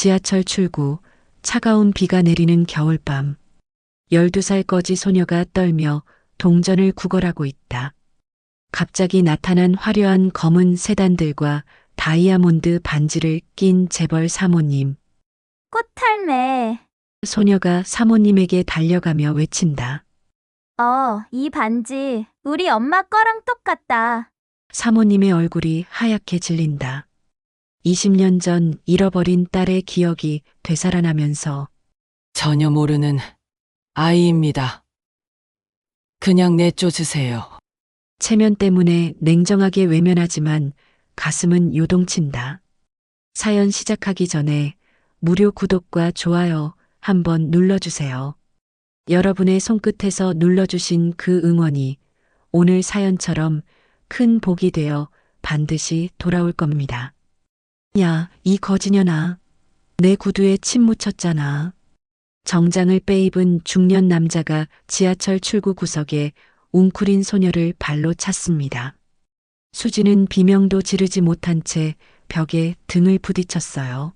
지하철 출구, 차가운 비가 내리는 겨울밤. 12살 거지 소녀가 떨며 동전을 구걸하고 있다. 갑자기 나타난 화려한 검은 세단들과 다이아몬드 반지를 낀 재벌 사모님. 꽃할매. 소녀가 사모님에게 달려가며 외친다. 이 반지 우리 엄마 거랑 똑같다. 사모님의 얼굴이 하얗게 질린다. 20년 전 잃어버린 딸의 기억이 되살아나면서 전혀 모르는 아이입니다. 그냥 내쫓으세요. 체면 때문에 냉정하게 외면하지만 가슴은 요동친다. 사연 시작하기 전에 무료 구독과 좋아요 한번 눌러주세요. 여러분의 손끝에서 눌러주신 그 응원이 오늘 사연처럼 큰 복이 되어 반드시 돌아올 겁니다. 야, 이 거지년아. 내 구두에 침 묻혔잖아. 정장을 빼입은 중년 남자가 지하철 출구 구석에 웅크린 소녀를 발로 찼습니다. 수지는 비명도 지르지 못한 채 벽에 등을 부딪혔어요.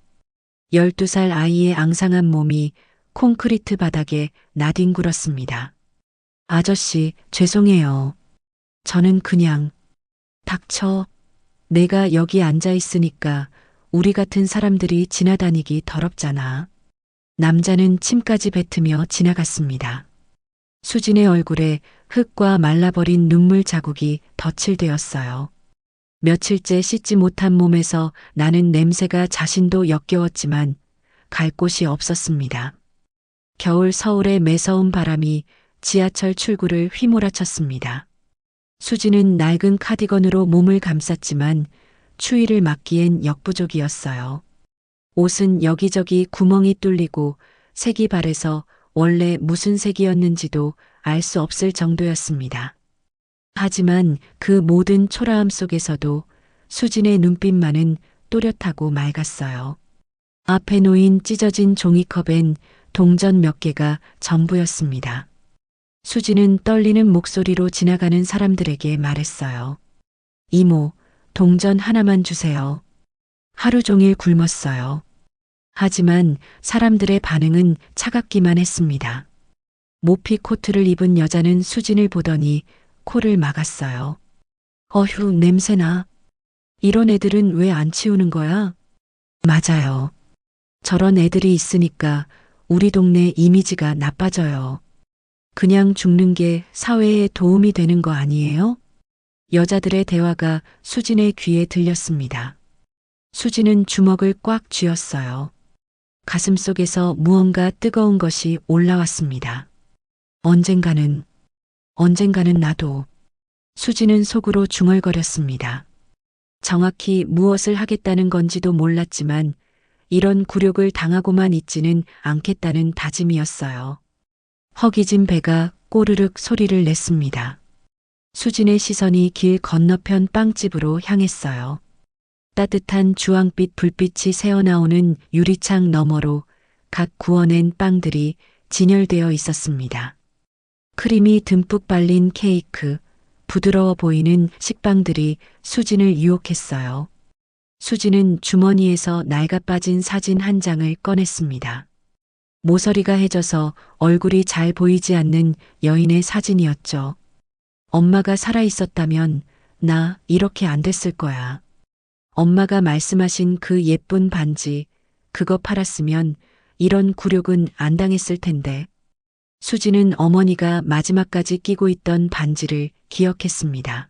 12살 아이의 앙상한 몸이 콘크리트 바닥에 나뒹굴었습니다. 아저씨, 죄송해요. 저는 그냥 닥쳐. 내가 여기 앉아 있으니까 우리 같은 사람들이 지나다니기 더럽잖아. 남자는 침까지 뱉으며 지나갔습니다. 수진의 얼굴에 흙과 말라버린 눈물 자국이 덧칠되었어요. 며칠째 씻지 못한 몸에서 나는 냄새가 자신도 역겨웠지만 갈 곳이 없었습니다. 겨울 서울의 매서운 바람이 지하철 출구를 휘몰아쳤습니다. 수지는 낡은 카디건으로 몸을 감쌌지만 추위를 막기엔 역부족이었어요. 옷은 여기저기 구멍이 뚫리고 색이 바래서 원래 무슨 색이었는지도 알 수 없을 정도였습니다. 하지만 그 모든 초라함 속에서도 수진의 눈빛만은 또렷하고 맑았어요. 앞에 놓인 찢어진 종이컵엔 동전 몇 개가 전부였습니다. 수지는 떨리는 목소리로 지나가는 사람들에게 말했어요. 이모, 동전 하나만 주세요. 하루 종일 굶었어요. 하지만 사람들의 반응은 차갑기만 했습니다. 모피 코트를 입은 여자는 수진을 보더니 코를 막았어요. 어휴, 냄새나. 이런 애들은 왜 안 치우는 거야? 맞아요. 저런 애들이 있으니까 우리 동네 이미지가 나빠져요. 그냥 죽는 게 사회에 도움이 되는 거 아니에요? 여자들의 대화가 수진의 귀에 들렸습니다. 수진은 주먹을 꽉 쥐었어요. 가슴속에서 무언가 뜨거운 것이 올라왔습니다. 언젠가는 나도. 수진은 속으로 중얼거렸습니다. 정확히 무엇을 하겠다는 건지도 몰랐지만 이런 굴욕을 당하고만 있지는 않겠다는 다짐이었어요. 허기진 배가 꼬르륵 소리를 냈습니다. 수진의 시선이 길 건너편 빵집으로 향했어요. 따뜻한 주황빛 불빛이 새어나오는 유리창 너머로 각 구워낸 빵들이 진열되어 있었습니다. 크림이 듬뿍 발린 케이크, 부드러워 보이는 식빵들이 수진을 유혹했어요. 수진은 주머니에서 낡아빠진 사진 한 장을 꺼냈습니다. 모서리가 해져서 얼굴이 잘 보이지 않는 여인의 사진이었죠. 엄마가 살아있었다면 나 이렇게 안 됐을 거야. 엄마가 말씀하신 그 예쁜 반지, 그거 팔았으면 이런 굴욕은 안 당했을 텐데. 수지는 어머니가 마지막까지 끼고 있던 반지를 기억했습니다.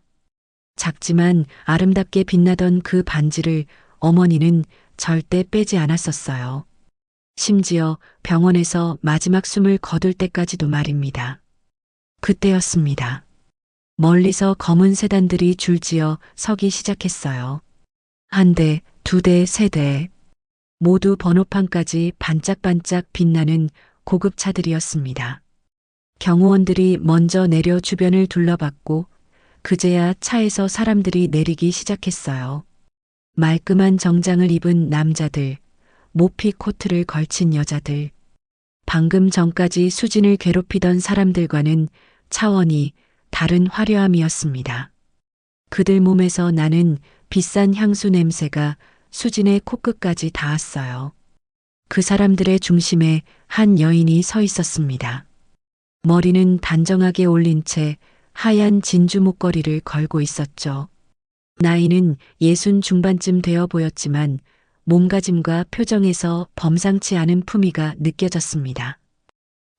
작지만 아름답게 빛나던 그 반지를 어머니는 절대 빼지 않았었어요. 심지어 병원에서 마지막 숨을 거둘 때까지도 말입니다. 그때였습니다. 멀리서 검은 세단들이 줄지어 서기 시작했어요. 한 대, 두 대, 세 대. 모두 번호판까지 반짝반짝 빛나는 고급 차들이었습니다. 경호원들이 먼저 내려 주변을 둘러봤고 그제야 차에서 사람들이 내리기 시작했어요. 말끔한 정장을 입은 남자들, 모피 코트를 걸친 여자들. 방금 전까지 수진을 괴롭히던 사람들과는 차원이 다른 화려함이었습니다. 그들 몸에서 나는 비싼 향수 냄새가 수진의 코끝까지 닿았어요. 그 사람들의 중심에 한 여인이 서 있었습니다. 머리는 단정하게 올린 채 하얀 진주 목걸이를 걸고 있었죠. 나이는 60 중반쯤 되어 보였지만 몸가짐과 표정에서 범상치 않은 품위가 느껴졌습니다.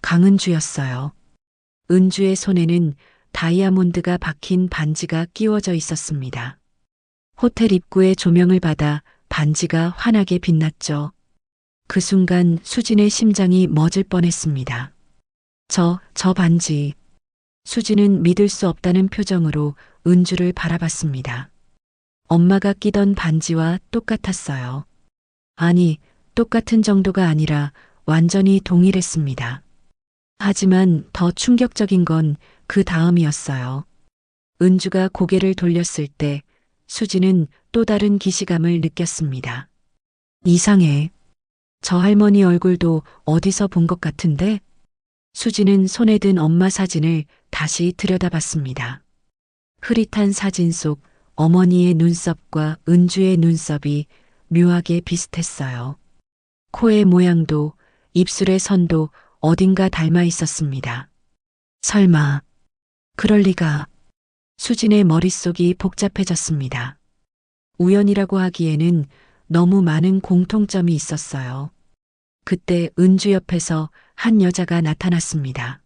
강은주였어요. 은주의 손에는 다이아몬드가 박힌 반지가 끼워져 있었습니다. 호텔 입구의 조명을 받아 반지가 환하게 빛났죠. 그 순간 수진의 심장이 멎을 뻔했습니다. 저 반지. 수진은 믿을 수 없다는 표정으로 은주를 바라봤습니다. 엄마가 끼던 반지와 똑같았어요. 아니, 똑같은 정도가 아니라 완전히 동일했습니다. 하지만 더 충격적인 건 그 다음이었어요. 은주가 고개를 돌렸을 때 수진은 또 다른 기시감을 느꼈습니다. 이상해. 저 할머니 얼굴도 어디서 본 것 같은데? 수진은 손에 든 엄마 사진을 다시 들여다봤습니다. 흐릿한 사진 속 어머니의 눈썹과 은주의 눈썹이 묘하게 비슷했어요. 코의 모양도 입술의 선도 어딘가 닮아 있었습니다. 설마, 그럴 리가. 수진의 머릿속이 복잡해졌습니다. 우연이라고 하기에는 너무 많은 공통점이 있었어요. 그때 은주 옆에서 한 여자가 나타났습니다.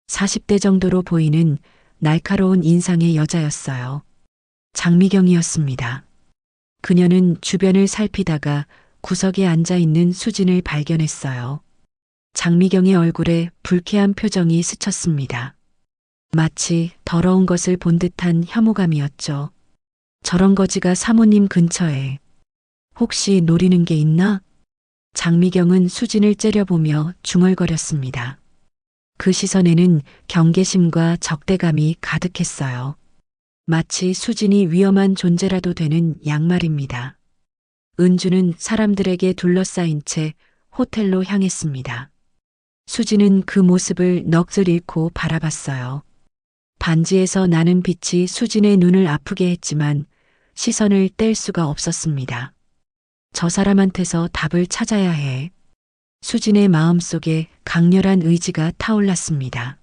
40대 정도로 보이는 날카로운 인상의 여자였어요. 장미경이었습니다. 그녀는 주변을 살피다가 구석에 앉아 있는 수진을 발견했어요. 장미경의 얼굴에 불쾌한 표정이 스쳤습니다. 마치 더러운 것을 본 듯한 혐오감이었죠. 저런 거지가 사모님 근처에. 혹시 노리는 게 있나? 장미경은 수진을 째려보며 중얼거렸습니다. 그 시선에는 경계심과 적대감이 가득했어요. 마치 수진이 위험한 존재라도 되는 양말입니다. 은주는 사람들에게 둘러싸인 채 호텔로 향했습니다. 수진은 그 모습을 넋을 잃고 바라봤어요. 반지에서 나는 빛이 수진의 눈을 아프게 했지만 시선을 뗄 수가 없었습니다. 저 사람한테서 답을 찾아야 해. 수진의 마음속에 강렬한 의지가 타올랐습니다.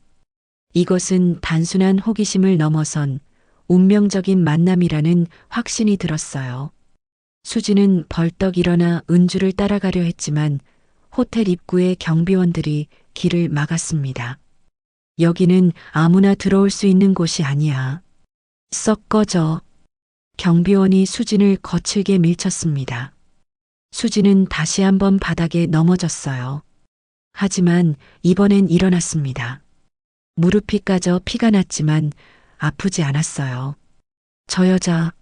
이것은 단순한 호기심을 넘어선 운명적인 만남이라는 확신이 들었어요. 수진은 벌떡 일어나 은주를 따라가려 했지만 호텔 입구의 경비원들이 길을 막았습니다. 여기는 아무나 들어올 수 있는 곳이 아니야. 썩 꺼져. 경비원이 수진을 거칠게 밀쳤습니다. 수진은 다시 한번 바닥에 넘어졌어요. 하지만 이번엔 일어났습니다. 무릎이 까져 피가 났지만 아프지 않았어요. 저 여자,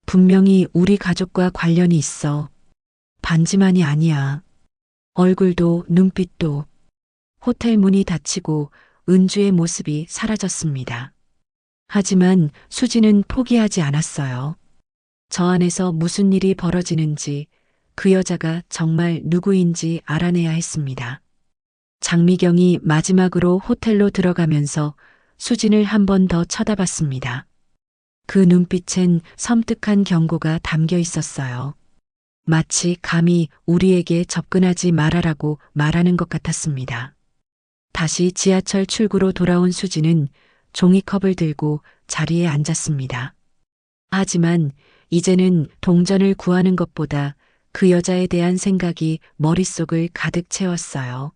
분명히 우리 가족과 관련이 있어. 반지만이 아니야. 얼굴도 눈빛도. 호텔 문이 닫히고 은주의 모습이 사라졌습니다. 하지만 수진은 포기하지 않았어요. 저 안에서 무슨 일이 벌어지는지 그 여자가 정말 누구인지 알아내야 했습니다. 장미경이 마지막으로 호텔로 들어가면서 수진을 한 번 더 쳐다봤습니다. 그 눈빛엔 섬뜩한 경고가 담겨 있었어요. 마치 감히 우리에게 접근하지 말아라고 말하는 것 같았습니다. 다시 지하철 출구로 돌아온 수진은 종이컵을 들고 자리에 앉았습니다. 하지만 이제는 동전을 구하는 것보다 그 여자에 대한 생각이 머릿속을 가득 채웠어요.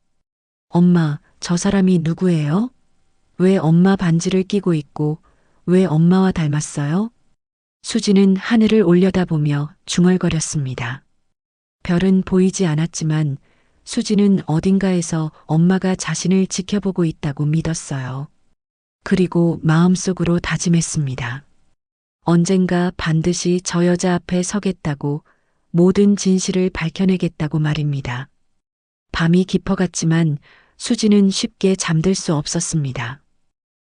엄마, 저 사람이 누구예요? 왜 엄마 반지를 끼고 있고 왜 엄마와 닮았어요? 수진은 하늘을 올려다보며 중얼거렸습니다. 별은 보이지 않았지만 수진은 어딘가에서 엄마가 자신을 지켜보고 있다고 믿었어요. 그리고 마음속으로 다짐했습니다. 언젠가 반드시 저 여자 앞에 서겠다고, 모든 진실을 밝혀내겠다고 말입니다. 밤이 깊어갔지만 수진은 쉽게 잠들 수 없었습니다.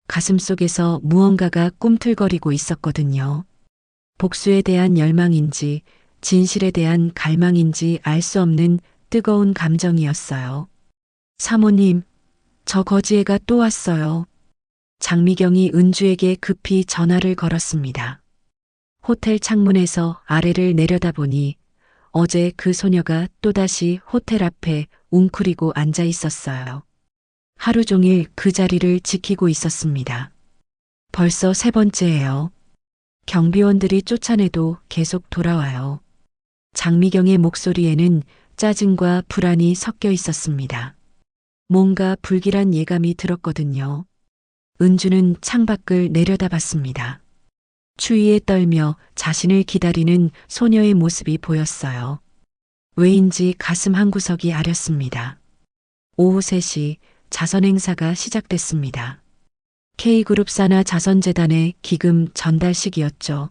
가슴속에서 무언가가 꿈틀거리고 있었거든요. 복수에 대한 열망인지 진실에 대한 갈망인지 알 수 없는 뜨거운 감정이었어요. 사모님, 저 거지애가 또 왔어요. 장미경이 은주에게 급히 전화를 걸었습니다. 호텔 창문에서 아래를 내려다보니 어제 그 소녀가 또다시 호텔 앞에 웅크리고 앉아 있었어요. 하루 종일 그 자리를 지키고 있었습니다. 벌써 세 번째예요. 경비원들이 쫓아내도 계속 돌아와요. 장미경의 목소리에는 짜증과 불안이 섞여 있었습니다. 뭔가 불길한 예감이 들었거든요. 은주는 창밖을 내려다봤습니다. 추위에 떨며 자신을 기다리는 소녀의 모습이 보였어요. 왜인지 가슴 한구석이 아렸습니다. 오후 3시 자선 행사가 시작됐습니다. K그룹 산하 자선재단의 기금 전달식이었죠.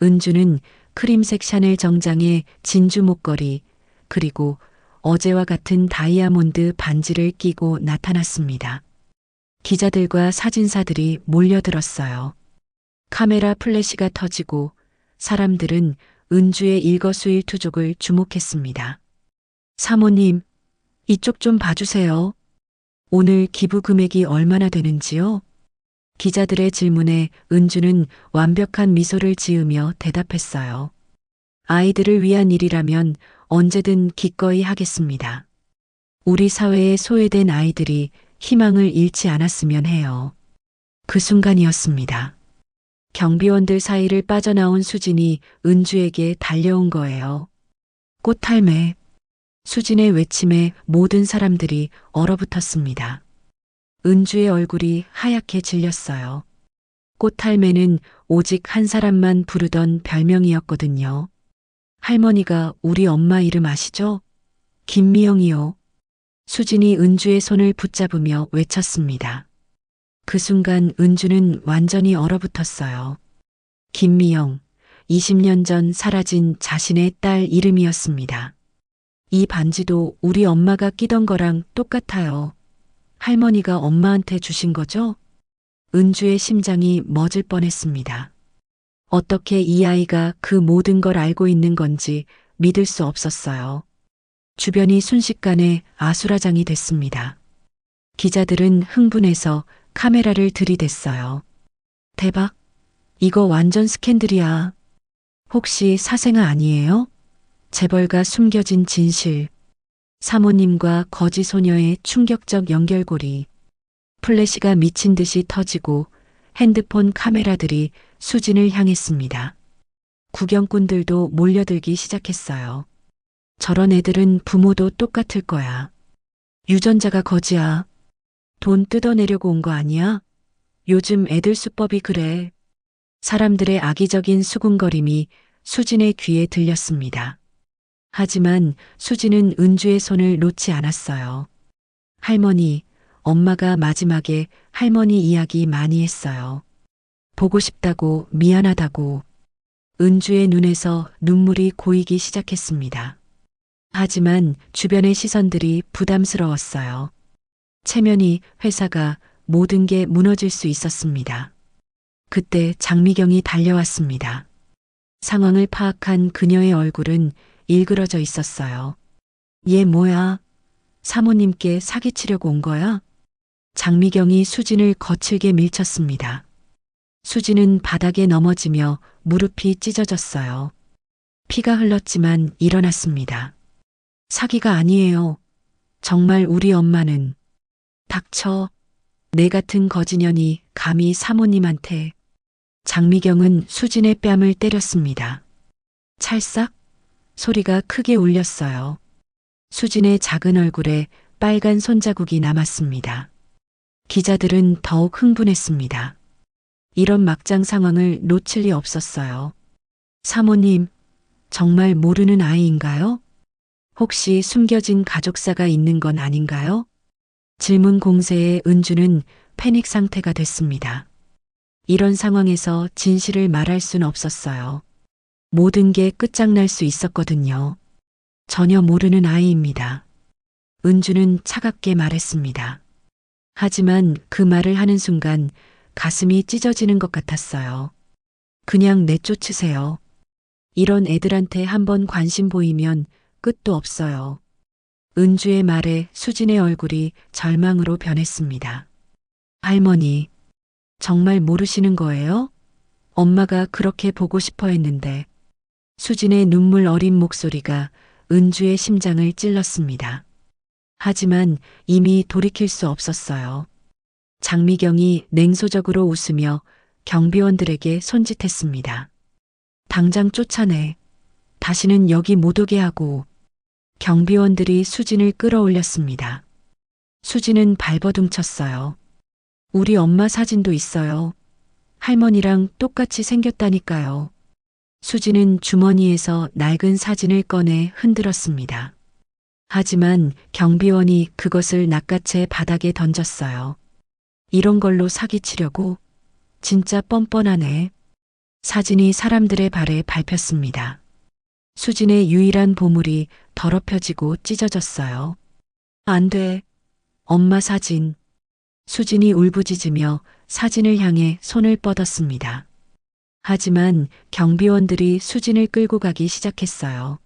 은주는 크림색 샤넬 정장에 진주 목걸이 그리고 어제와 같은 다이아몬드 반지를 끼고 나타났습니다. 기자들과 사진사들이 몰려들었어요. 카메라 플래시가 터지고 사람들은 은주의 일거수일투족을 주목했습니다. 사모님, 이쪽 좀 봐주세요. 오늘 기부 금액이 얼마나 되는지요? 기자들의 질문에 은주는 완벽한 미소를 지으며 대답했어요. 아이들을 위한 일이라면 언제든 기꺼이 하겠습니다. 우리 사회에 소외된 아이들이 희망을 잃지 않았으면 해요. 그 순간이었습니다. 경비원들 사이를 빠져나온 수진이 은주에게 달려온 거예요. 꽃할매. 수진의 외침에 모든 사람들이 얼어붙었습니다. 은주의 얼굴이 하얗게 질렸어요. 꽃할매는 오직 한 사람만 부르던 별명이었거든요. 할머니가 우리 엄마 이름 아시죠? 김미영이요. 수진이 은주의 손을 붙잡으며 외쳤습니다. 그 순간 은주는 완전히 얼어붙었어요. 김미영, 20년 전 사라진 자신의 딸 이름이었습니다. 이 반지도 우리 엄마가 끼던 거랑 똑같아요. 할머니가 엄마한테 주신 거죠? 은주의 심장이 멎을 뻔했습니다. 어떻게 이 아이가 그 모든 걸 알고 있는 건지 믿을 수 없었어요. 주변이 순식간에 아수라장이 됐습니다. 기자들은 흥분해서 카메라를 들이댔어요. 대박! 이거 완전 스캔들이야. 혹시 사생아 아니에요? 재벌가 숨겨진 진실. 사모님과 거지 소녀의 충격적 연결고리. 플래시가 미친 듯이 터지고 핸드폰 카메라들이 수진을 향했습니다. 구경꾼들도 몰려들기 시작했어요. 저런 애들은 부모도 똑같을 거야. 유전자가 거지야. 돈 뜯어내려고 온 거 아니야? 요즘 애들 수법이 그래. 사람들의 악의적인 수군거림이 수진의 귀에 들렸습니다. 하지만 수진은 은주의 손을 놓지 않았어요. 할머니, 엄마가 마지막에 할머니 이야기 많이 했어요. 보고 싶다고, 미안하다고. 은주의 눈에서 눈물이 고이기 시작했습니다. 하지만 주변의 시선들이 부담스러웠어요. 체면이, 회사가, 모든 게 무너질 수 있었습니다. 그때 장미경이 달려왔습니다. 상황을 파악한 그녀의 얼굴은 일그러져 있었어요. 얘 뭐야? 사모님께 사기치려고 온 거야? 장미경이 수진을 거칠게 밀쳤습니다. 수진은 바닥에 넘어지며 무릎이 찢어졌어요. 피가 흘렀지만 일어났습니다. 사기가 아니에요. 정말 우리 엄마는. 닥쳐. 내 같은 거지년이 감히 사모님한테. 장미경은 수진의 뺨을 때렸습니다. 찰싹 소리가 크게 울렸어요. 수진의 작은 얼굴에 빨간 손자국이 남았습니다. 기자들은 더욱 흥분했습니다. 이런 막장 상황을 놓칠 리 없었어요. 사모님, 정말 모르는 아이인가요? 혹시 숨겨진 가족사가 있는 건 아닌가요? 질문 공세에 은주는 패닉 상태가 됐습니다. 이런 상황에서 진실을 말할 순 없었어요. 모든 게 끝장날 수 있었거든요. 전혀 모르는 아이입니다. 은주는 차갑게 말했습니다. 하지만 그 말을 하는 순간 가슴이 찢어지는 것 같았어요. 그냥 내쫓으세요. 이런 애들한테 한번 관심 보이면 끝도 없어요. 은주의 말에 수진의 얼굴이 절망으로 변했습니다. 할머니, 정말 모르시는 거예요? 엄마가 그렇게 보고 싶어 했는데. 수진의 눈물 어린 목소리가 은주의 심장을 찔렀습니다. 하지만 이미 돌이킬 수 없었어요. 장미경이 냉소적으로 웃으며 경비원들에게 손짓했습니다. 당장 쫓아내. 다시는 여기 못 오게 하고. 경비원들이 수진을 끌어올렸습니다. 수진은 발버둥쳤어요. 우리 엄마 사진도 있어요. 할머니랑 똑같이 생겼다니까요. 수진은 주머니에서 낡은 사진을 꺼내 흔들었습니다. 하지만 경비원이 그것을 낚아채 바닥에 던졌어요. 이런 걸로 사기치려고? 진짜 뻔뻔하네. 사진이 사람들의 발에 밟혔습니다. 수진의 유일한 보물이 더럽혀지고 찢어졌어요. 안 돼. 엄마 사진. 수진이 울부짖으며 사진을 향해 손을 뻗었습니다. 하지만 경비원들이 수진을 끌고 가기 시작했어요.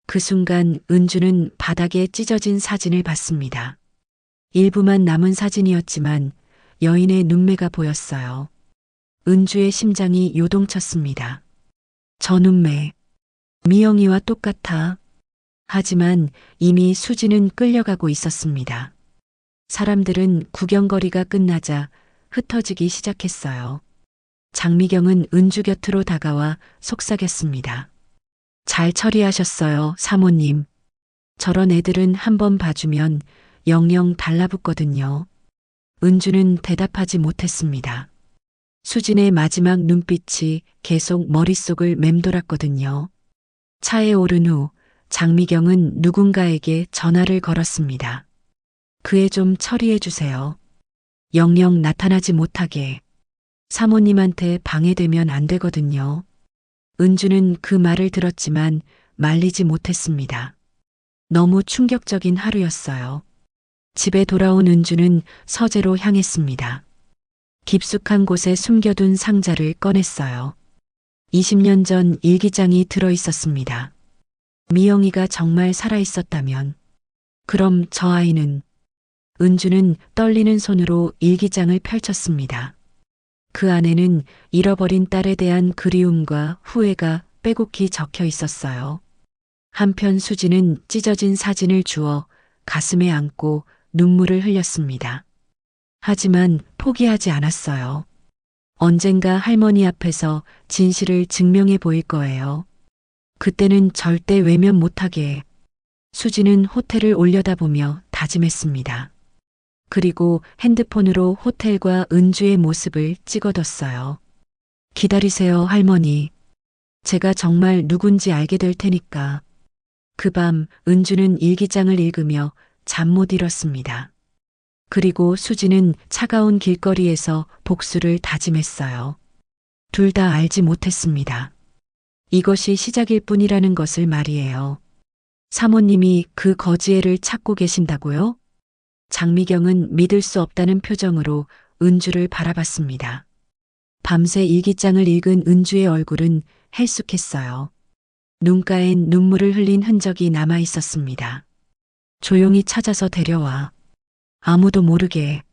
그 순간 은주는 바닥에 찢어진 사진을 봤습니다. 일부만 남은 사진이었지만 여인의 눈매가 보였어요. 은주의 심장이 요동쳤습니다. 저 눈매. 미영이와 똑같아. 하지만 이미 수진은 끌려가고 있었습니다. 사람들은 구경거리가 끝나자 흩어지기 시작했어요. 장미경은 은주 곁으로 다가와 속삭였습니다. 잘 처리하셨어요, 사모님. 저런 애들은 한번 봐주면 영영 달라붙거든요. 은주는 대답하지 못했습니다. 수진의 마지막 눈빛이 계속 머릿속을 맴돌았거든요. 차에 오른 후 장미경은 누군가에게 전화를 걸었습니다. 그 애 좀 처리해 주세요. 영영 나타나지 못하게. 사모님한테 방해되면 안 되거든요. 은주는 그 말을 들었지만 말리지 못했습니다. 너무 충격적인 하루였어요. 집에 돌아온 은주는 서재로 향했습니다. 깊숙한 곳에 숨겨둔 상자를 꺼냈어요. 20년 전 일기장이 들어 있었습니다. 미영이가 정말 살아있었다면, 그럼 저 아이는? 은주는 떨리는 손으로 일기장을 펼쳤습니다. 그 안에는 잃어버린 딸에 대한 그리움과 후회가 빼곡히 적혀 있었어요. 한편 수지는 찢어진 사진을 주워 가슴에 안고 눈물을 흘렸습니다. 하지만 포기하지 않았어요. 언젠가 할머니 앞에서 진실을 증명해 보일 거예요. 그때는 절대 외면 못하게. 수지는 호텔을 올려다보며 다짐했습니다. 그리고 핸드폰으로 호텔과 은주의 모습을 찍어뒀어요. 기다리세요, 할머니. 제가 정말 누군지 알게 될 테니까. 그 밤 은주는 일기장을 읽으며 잠 못 이뤘습니다. 그리고 수지는 차가운 길거리에서 복수를 다짐했어요. 둘 다 알지 못했습니다. 이것이 시작일 뿐이라는 것을 말이에요. 사모님이 그 거지애를 찾고 계신다고요? 장미경은 믿을 수 없다는 표정으로 은주를 바라봤습니다. 밤새 일기장을 읽은 은주의 얼굴은 헬쑥했어요. 눈가엔 눈물을 흘린 흔적이 남아 있었습니다. 조용히 찾아서 데려와. 아무도 모르게.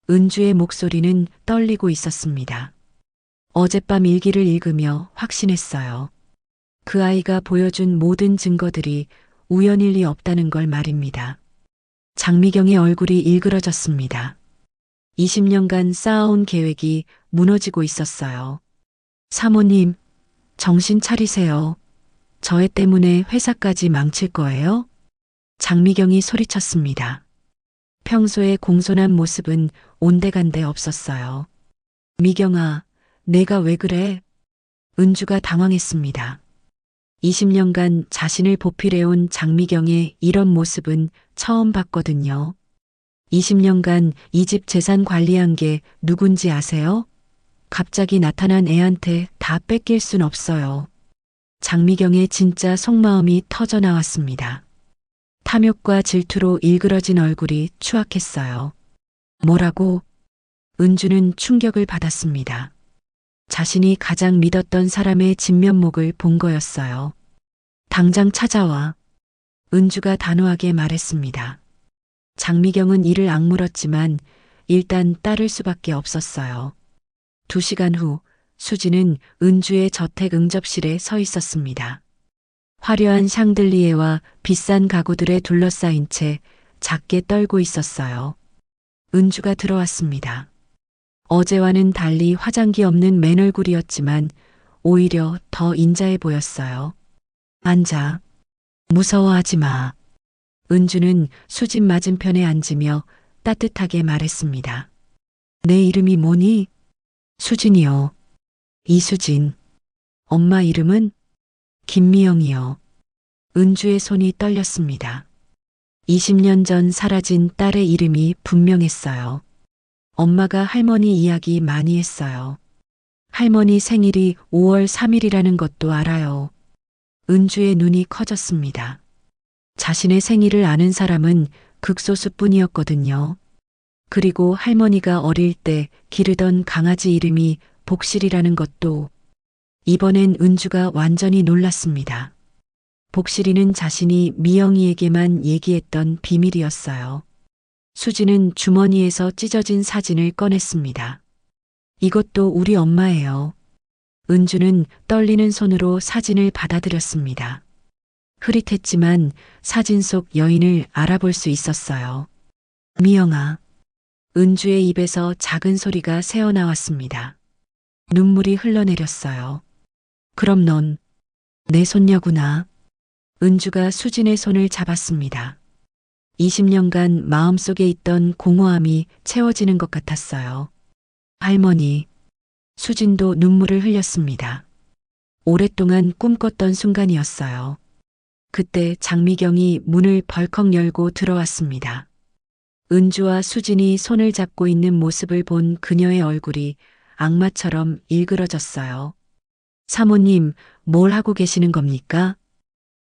은주의 목소리는 떨리고 있었습니다. 어젯밤 일기를 읽으며 확신했어요. 그 아이가 보여준 모든 증거들이 우연일 리 없다는 걸 말입니다. 장미경의 얼굴이 일그러졌습니다. 20년간 쌓아온 계획이 무너지고 있었어요. 사모님, 정신 차리세요. 저 애 때문에 회사까지 망칠 거예요? 장미경이 소리쳤습니다. 평소의 공손한 모습은 온데간데 없었어요. 미경아, 내가 왜 그래? 은주가 당황했습니다. 20년간 자신을 보필해온 장미경의 이런 모습은 처음 봤거든요. 20년간 이 집 재산 관리한 게 누군지 아세요? 갑자기 나타난 애한테 다 뺏길 순 없어요. 장미경의 진짜 속마음이 터져 나왔습니다. 탐욕과 질투로 일그러진 얼굴이 추악했어요. 뭐라고? 은주는 충격을 받았습니다. 자신이 가장 믿었던 사람의 진면목을 본 거였어요. 당장 찾아와. 은주가 단호하게 말했습니다. 장미경은 이를 악물었지만 일단 따를 수밖에 없었어요. 2시간 후 수지는 은주의 저택 응접실에 서 있었습니다. 화려한 샹들리에와 비싼 가구들에 둘러싸인 채 작게 떨고 있었어요. 은주가 들어왔습니다. 어제와는 달리 화장기 없는 맨얼굴이었지만 오히려 더 인자해 보였어요. 앉아. 무서워하지 마. 은주는 수진 맞은편에 앉으며 따뜻하게 말했습니다. 내 이름이 뭐니? 수진이요. 이수진. 엄마 이름은? 김미영이요. 은주의 손이 떨렸습니다. 20년 전 사라진 딸의 이름이 분명했어요. 엄마가 할머니 이야기 많이 했어요. 할머니 생일이 5월 3일이라는 것도 알아요. 은주의 눈이 커졌습니다. 자신의 생일을 아는 사람은 극소수뿐이었거든요. 그리고 할머니가 어릴 때 기르던 강아지 이름이 복실이라는 것도. 이번엔 은주가 완전히 놀랐습니다. 복실이는 자신이 미영이에게만 얘기했던 비밀이었어요. 수지는 주머니에서 찢어진 사진을 꺼냈습니다. 이것도 우리 엄마예요. 은주는 떨리는 손으로 사진을 받아들였습니다. 흐릿했지만 사진 속 여인을 알아볼 수 있었어요. 미영아. 은주의 입에서 작은 소리가 새어나왔습니다. 눈물이 흘러내렸어요. 그럼 넌 내 손녀구나. 은주가 수진의 손을 잡았습니다. 20년간 마음속에 있던 공허함이 채워지는 것 같았어요. 할머니. 수진도 눈물을 흘렸습니다. 오랫동안 꿈꿨던 순간이었어요. 그때 장미경이 문을 벌컥 열고 들어왔습니다. 은주와 수진이 손을 잡고 있는 모습을 본 그녀의 얼굴이 악마처럼 일그러졌어요. 사모님, 뭘 하고 계시는 겁니까?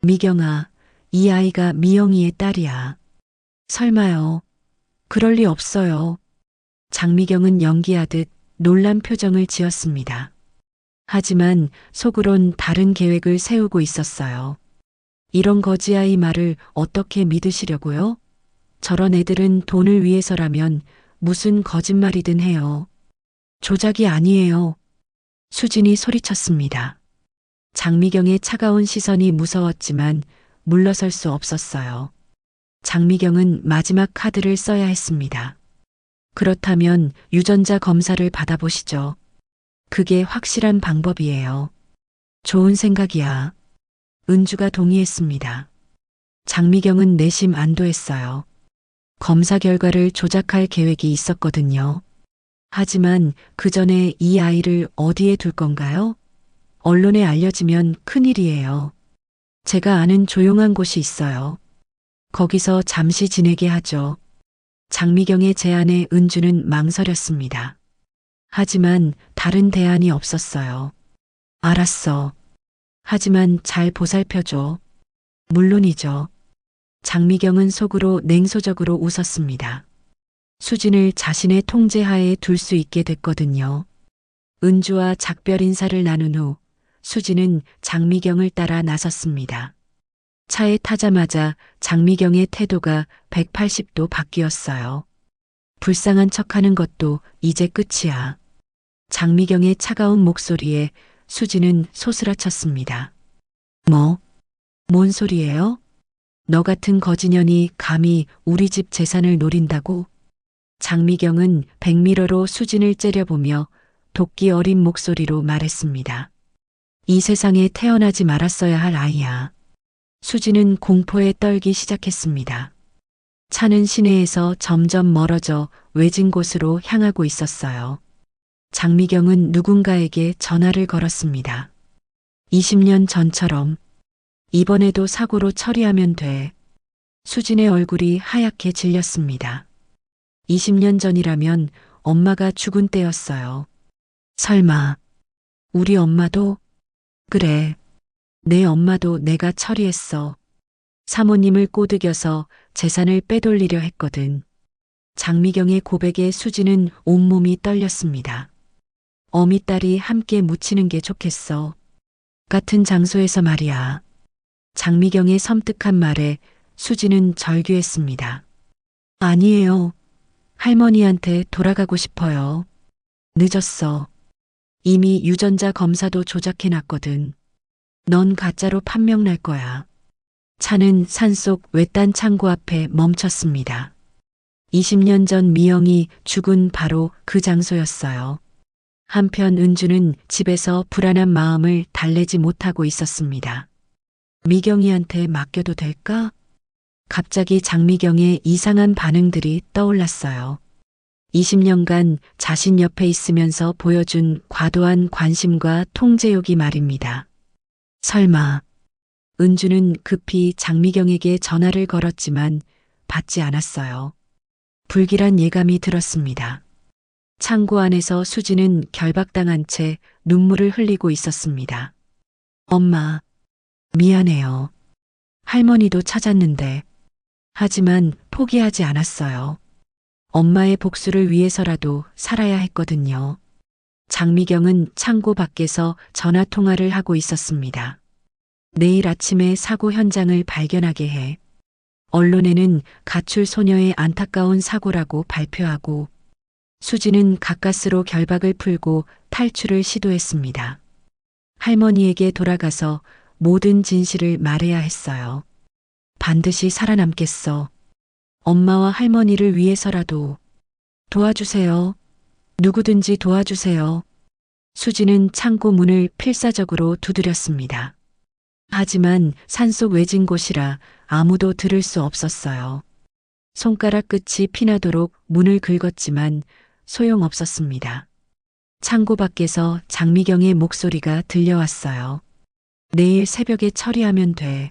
미경아, 이 아이가 미영이의 딸이야. 설마요. 그럴 리 없어요. 장미경은 연기하듯 놀란 표정을 지었습니다. 하지만 속으론 다른 계획을 세우고 있었어요. 이런 거지아이 말을 어떻게 믿으시려고요? 저런 애들은 돈을 위해서라면 무슨 거짓말이든 해요. 조작이 아니에요. 수진이 소리쳤습니다. 장미경의 차가운 시선이 무서웠지만 물러설 수 없었어요. 장미경은 마지막 카드를 써야 했습니다. 그렇다면 유전자 검사를 받아보시죠. 그게 확실한 방법이에요. 좋은 생각이야. 은주가 동의했습니다. 장미경은 내심 안도했어요. 검사 결과를 조작할 계획이 있었거든요. 하지만 그 전에 이 아이를 어디에 둘 건가요? 언론에 알려지면 큰일이에요. 제가 아는 조용한 곳이 있어요. 거기서 잠시 지내게 하죠. 장미경의 제안에 은주는 망설였습니다. 하지만 다른 대안이 없었어요. 알았어. 하지만 잘 보살펴줘. 물론이죠. 장미경은 속으로 냉소적으로 웃었습니다. 수진을 자신의 통제하에 둘 수 있게 됐거든요. 은주와 작별 인사를 나눈 후 수진은 장미경을 따라 나섰습니다. 차에 타자마자 장미경의 태도가 180도 바뀌었어요. 불쌍한 척하는 것도 이제 끝이야. 장미경의 차가운 목소리에 수진은 소스라쳤습니다. 뭔 소리예요? 너 같은 거지년이 감히 우리 집 재산을 노린다고? 장미경은 백미러로 수진을 째려보며 도끼 어린 목소리로 말했습니다. 이 세상에 태어나지 말았어야 할 아이야. 수진은 공포에 떨기 시작했습니다. 차는 시내에서 점점 멀어져 외진 곳으로 향하고 있었어요. 장미경은 누군가에게 전화를 걸었습니다. 20년 전처럼 이번에도 사고로 처리하면 돼. 수진의 얼굴이 하얗게 질렸습니다. 20년 전이라면 엄마가 죽은 때였어요. 설마 우리 엄마도? 그래. 내 엄마도 내가 처리했어. 사모님을 꼬드겨서 재산을 빼돌리려 했거든. 장미경의 고백에 수지는 온몸이 떨렸습니다. 어미 딸이 함께 묻히는 게 좋겠어. 같은 장소에서 말이야. 장미경의 섬뜩한 말에 수지는 절규했습니다. 아니에요. 할머니한테 돌아가고 싶어요. 늦었어. 이미 유전자 검사도 조작해놨거든. 넌 가짜로 판명 날 거야. 차는 산속 외딴 창고 앞에 멈췄습니다. 20년 전 미영이 죽은 바로 그 장소였어요. 한편 은주는 집에서 불안한 마음을 달래지 못하고 있었습니다. 미경이한테 맡겨도 될까? 갑자기 장미경의 이상한 반응들이 떠올랐어요. 20년간 자신 옆에 있으면서 보여준 과도한 관심과 통제욕이 말입니다. 설마. 은주는 급히 장미경에게 전화를 걸었지만 받지 않았어요. 불길한 예감이 들었습니다. 창고 안에서 수지는 결박당한 채 눈물을 흘리고 있었습니다. 엄마, 미안해요. 할머니도 찾았는데. 하지만 포기하지 않았어요. 엄마의 복수를 위해서라도 살아야 했거든요. 장미경은 창고 밖에서 전화 통화를 하고 있었습니다. 내일 아침에 사고 현장을 발견하게 해. 언론에는 가출 소녀의 안타까운 사고라고 발표하고 수지는 가까스로 결박을 풀고 탈출을 시도했습니다. 할머니에게 돌아가서 모든 진실을 말해야 했어요. 반드시 살아남겠어. 엄마와 할머니를 위해서라도 도와주세요. 누구든지 도와주세요. 수지는 창고 문을 필사적으로 두드렸습니다. 하지만 산속 외진 곳이라 아무도 들을 수 없었어요. 손가락 끝이 피나도록 문을 긁었지만 소용없었습니다. 창고 밖에서 장미경의 목소리가 들려왔어요. 내일 새벽에 처리하면 돼.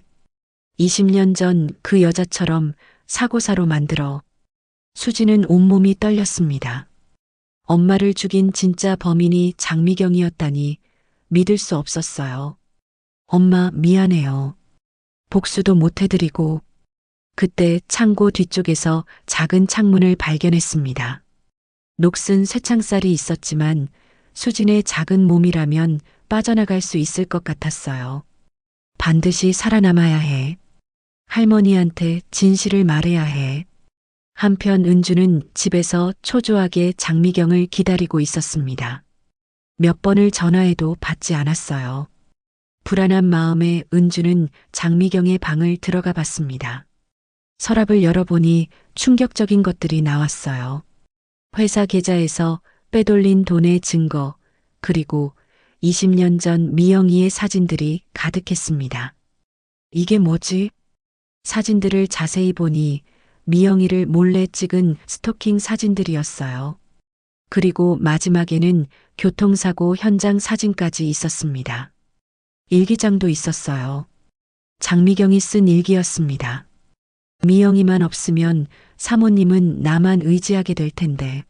20년 전 그 여자처럼 사고사로 만들어. 수지는 온몸이 떨렸습니다. 엄마를 죽인 진짜 범인이 장미경이었다니 믿을 수 없었어요. 엄마 미안해요. 복수도 못 해드리고. 그때 창고 뒤쪽에서 작은 창문을 발견했습니다. 녹슨 쇠창살이 있었지만 수진의 작은 몸이라면 빠져나갈 수 있을 것 같았어요. 반드시 살아남아야 해. 할머니한테 진실을 말해야 해. 한편 은주는 집에서 초조하게 장미경을 기다리고 있었습니다. 몇 번을 전화해도 받지 않았어요. 불안한 마음에 은주는 장미경의 방을 들어가 봤습니다. 서랍을 열어보니 충격적인 것들이 나왔어요. 회사 계좌에서 빼돌린 돈의 증거, 그리고 20년 전 미영이의 사진들이 가득했습니다. 이게 뭐지? 사진들을 자세히 보니 미영이를 몰래 찍은 스토킹 사진들이었어요. 그리고 마지막에는 교통사고 현장 사진까지 있었습니다. 일기장도 있었어요. 장미경이 쓴 일기였습니다. 미영이만 없으면 사모님은 나만 의지하게 될 텐데.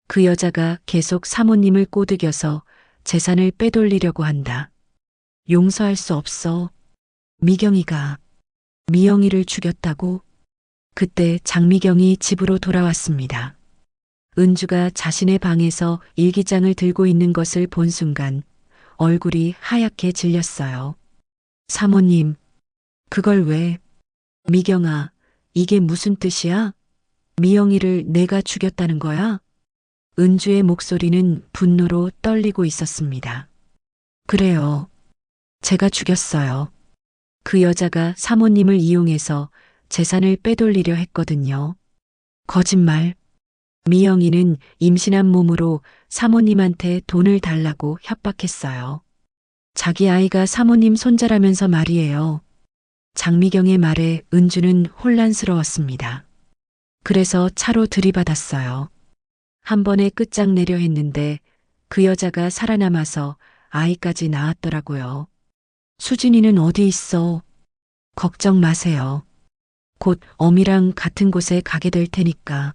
그 여자가 계속 사모님을 꼬드겨서 재산을 빼돌리려고 한다. 용서할 수 없어. 미경이가 미영이를 죽였다고? 그때 장미경이 집으로 돌아왔습니다. 은주가 자신의 방에서 일기장을 들고 있는 것을 본 순간 얼굴이 하얗게 질렸어요. 사모님, 그걸 왜? 미경아, 이게 무슨 뜻이야? 미영이를 내가 죽였다는 거야? 은주의 목소리는 분노로 떨리고 있었습니다. 그래요. 제가 죽였어요. 그 여자가 사모님을 이용해서 재산을 빼돌리려 했거든요. 거짓말. 미영이는 임신한 몸으로 사모님한테 돈을 달라고 협박했어요. 자기 아이가 사모님 손자라면서 말이에요. 장미경의 말에 은주는 혼란스러웠습니다. 그래서 차로 들이받았어요. 한 번에 끝장내려 했는데 그 여자가 살아남아서 아이까지 낳았더라고요. 수진이는 어디 있어? 걱정 마세요. 곧 어미랑 같은 곳에 가게 될 테니까.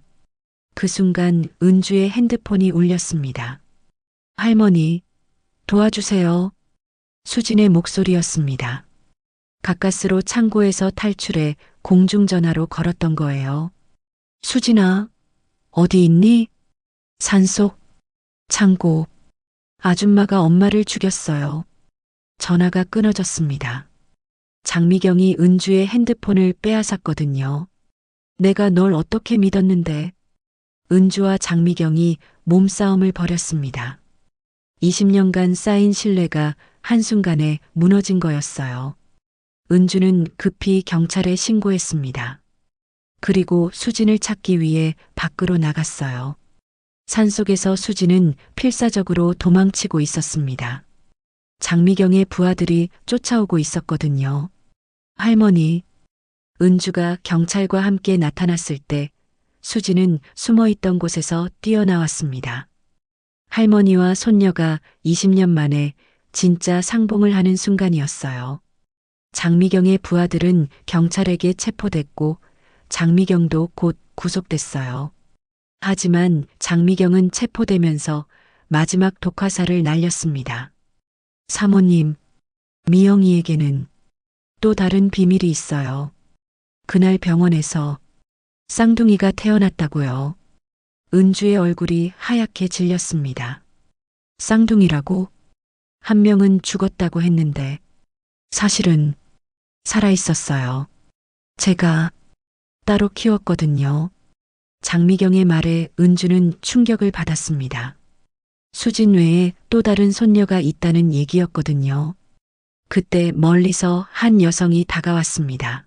그 순간 은주의 핸드폰이 울렸습니다. 할머니, 도와주세요. 수진의 목소리였습니다. 가까스로 창고에서 탈출해 공중전화로 걸었던 거예요. 수진아, 어디 있니? 산속, 창고. 아줌마가 엄마를 죽였어요. 전화가 끊어졌습니다. 장미경이 은주의 핸드폰을 빼앗았거든요. 내가 널 어떻게 믿었는데. 은주와 장미경이 몸싸움을 벌였습니다. 20년간 쌓인 신뢰가 한순간에 무너진 거였어요. 은주는 급히 경찰에 신고했습니다. 그리고 수진을 찾기 위해 밖으로 나갔어요. 산속에서 수진은 필사적으로 도망치고 있었습니다. 장미경의 부하들이 쫓아오고 있었거든요. 할머니, 은주가 경찰과 함께 나타났을 때 수진은 숨어있던 곳에서 뛰어나왔습니다. 할머니와 손녀가 20년 만에 진짜 상봉을 하는 순간이었어요. 장미경의 부하들은 경찰에게 체포됐고 장미경도 곧 구속됐어요. 하지만 장미경은 체포되면서 마지막 독화살을 날렸습니다. 사모님, 미영이에게는 또 다른 비밀이 있어요. 그날 병원에서 쌍둥이가 태어났다고요. 은주의 얼굴이 하얗게 질렸습니다. 쌍둥이라고? 한 명은 죽었다고 했는데 사실은 살아있었어요. 제가 따로 키웠거든요. 장미경의 말에 은주는 충격을 받았습니다. 수진 외에 또 다른 손녀가 있다는 얘기였거든요. 그때 멀리서 한 여성이 다가왔습니다.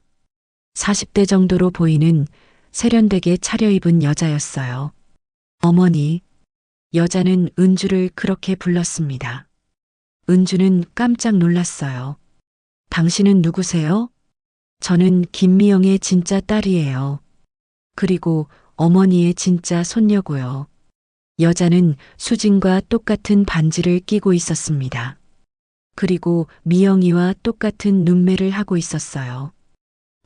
40대 정도로 보이는 세련되게 차려입은 여자였어요. 어머니, 여자는 은주를 그렇게 불렀습니다. 은주는 깜짝 놀랐어요. 당신은 누구세요? 저는 김미영의 진짜 딸이에요. 그리고 어머니의 진짜 손녀고요. 여자는 수진과 똑같은 반지를 끼고 있었습니다. 그리고 미영이와 똑같은 눈매를 하고 있었어요.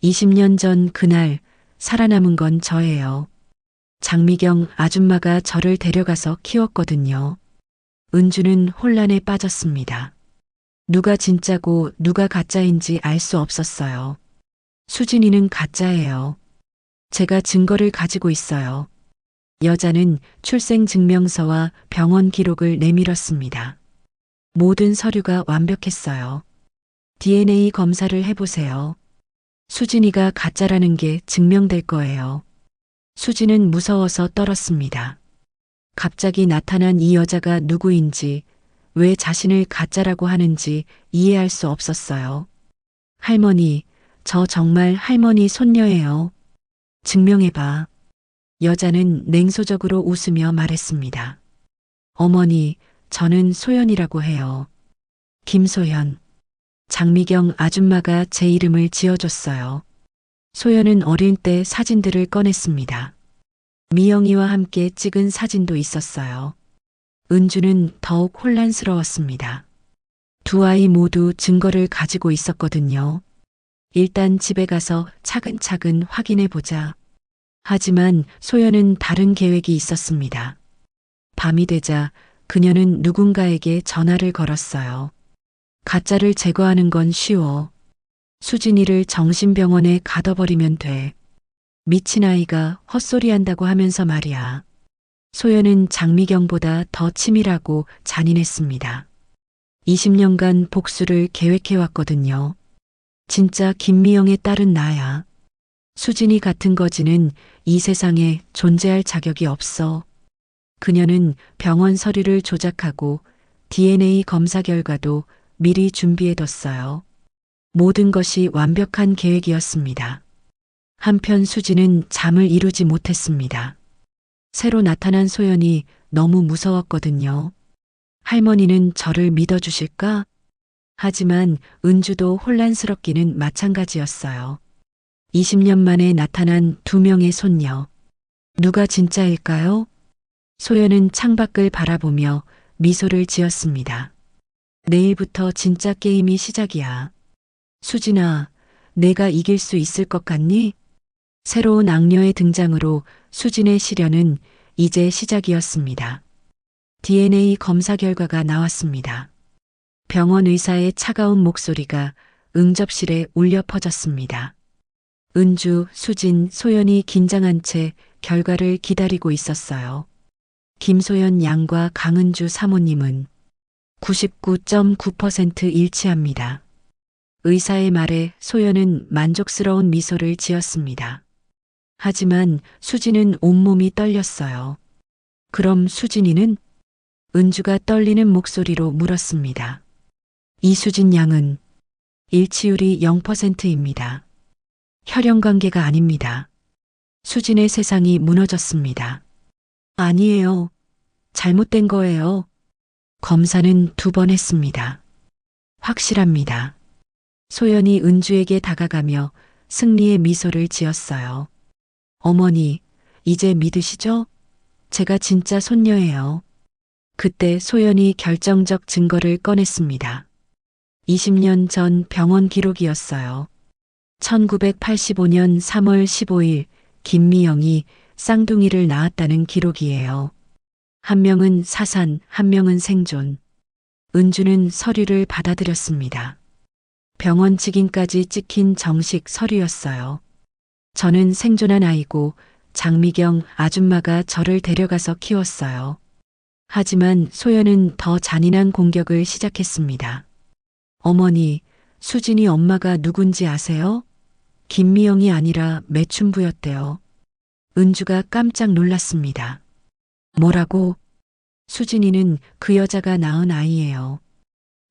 20년 전 그날 살아남은 건 저예요. 장미경 아줌마가 저를 데려가서 키웠거든요. 은주는 혼란에 빠졌습니다. 누가 진짜고 누가 가짜인지 알 수 없었어요. 수진이는 가짜예요. 제가 증거를 가지고 있어요. 여자는 출생증명서와 병원 기록을 내밀었습니다. 모든 서류가 완벽했어요. DNA 검사를 해보세요. 수진이가 가짜라는 게 증명될 거예요. 수진은 무서워서 떨었습니다. 갑자기 나타난 이 여자가 누구인지, 왜 자신을 가짜라고 하는지 이해할 수 없었어요. 할머니, 저 정말 할머니 손녀예요. 증명해봐. 여자는 냉소적으로 웃으며 말했습니다. 어머니, 저는 소연이라고 해요. 김소연. 장미경 아줌마가 제 이름을 지어줬어요. 소연은 어릴 때 사진들을 꺼냈습니다. 미영이와 함께 찍은 사진도 있었어요. 은주는 더욱 혼란스러웠습니다. 두 아이 모두 증거를 가지고 있었거든요. 일단 집에 가서 차근차근 확인해 보자. 하지만 소연은 다른 계획이 있었습니다. 밤이 되자 그녀는 누군가에게 전화를 걸었어요. 가짜를 제거하는 건 쉬워. 수진이를 정신병원에 가둬버리면 돼. 미친 아이가 헛소리한다고 하면서 말이야. 소연은 장미경보다 더 치밀하고 잔인했습니다. 20년간 복수를 계획해왔거든요. 진짜 김미영의 딸은 나야. 수진이 같은 거지는 이 세상에 존재할 자격이 없어. 그녀는 병원 서류를 조작하고 DNA 검사 결과도 미리 준비해뒀어요. 모든 것이 완벽한 계획이었습니다. 한편 수진은 잠을 이루지 못했습니다. 새로 나타난 소연이 너무 무서웠거든요. 할머니는 저를 믿어주실까? 하지만 은주도 혼란스럽기는 마찬가지였어요. 20년 만에 나타난 두 명의 손녀. 누가 진짜일까요? 소연은 창밖을 바라보며 미소를 지었습니다. 내일부터 진짜 게임이 시작이야. 수진아, 내가 이길 수 있을 것 같니? 새로운 악녀의 등장으로 수진의 시련은 이제 시작이었습니다. DNA 검사 결과가 나왔습니다. 병원 의사의 차가운 목소리가 응접실에 울려 퍼졌습니다. 은주, 수진, 소연이 긴장한 채 결과를 기다리고 있었어요. 김소연 양과 강은주 사모님은 99.9% 일치합니다. 의사의 말에 소연은 만족스러운 미소를 지었습니다. 하지만 수진은 온몸이 떨렸어요. 그럼 수진이는? 은주가 떨리는 목소리로 물었습니다. 이수진 양은 일치율이 0%입니다. 혈연 관계가 아닙니다. 수진의 세상이 무너졌습니다. 아니에요. 잘못된 거예요. 검사는 2번 했습니다. 확실합니다. 소연이 은주에게 다가가며 승리의 미소를 지었어요. 어머니, 이제 믿으시죠? 제가 진짜 손녀예요. 그때 소연이 결정적 증거를 꺼냈습니다. 20년 전 병원 기록이었어요. 1985년 3월 15일 김미영이 쌍둥이를 낳았다는 기록이에요. 한 명은 사산, 한 명은 생존. 은주는 서류를 받아들였습니다. 병원 직인까지 찍힌 정식 서류였어요. 저는 생존한 아이고 장미경 아줌마가 저를 데려가서 키웠어요. 하지만 소연은 더 잔인한 공격을 시작했습니다. 어머니, 수진이 엄마가 누군지 아세요? 김미영이 아니라 매춘부였대요. 은주가 깜짝 놀랐습니다. 뭐라고? 수진이는 그 여자가 낳은 아이예요.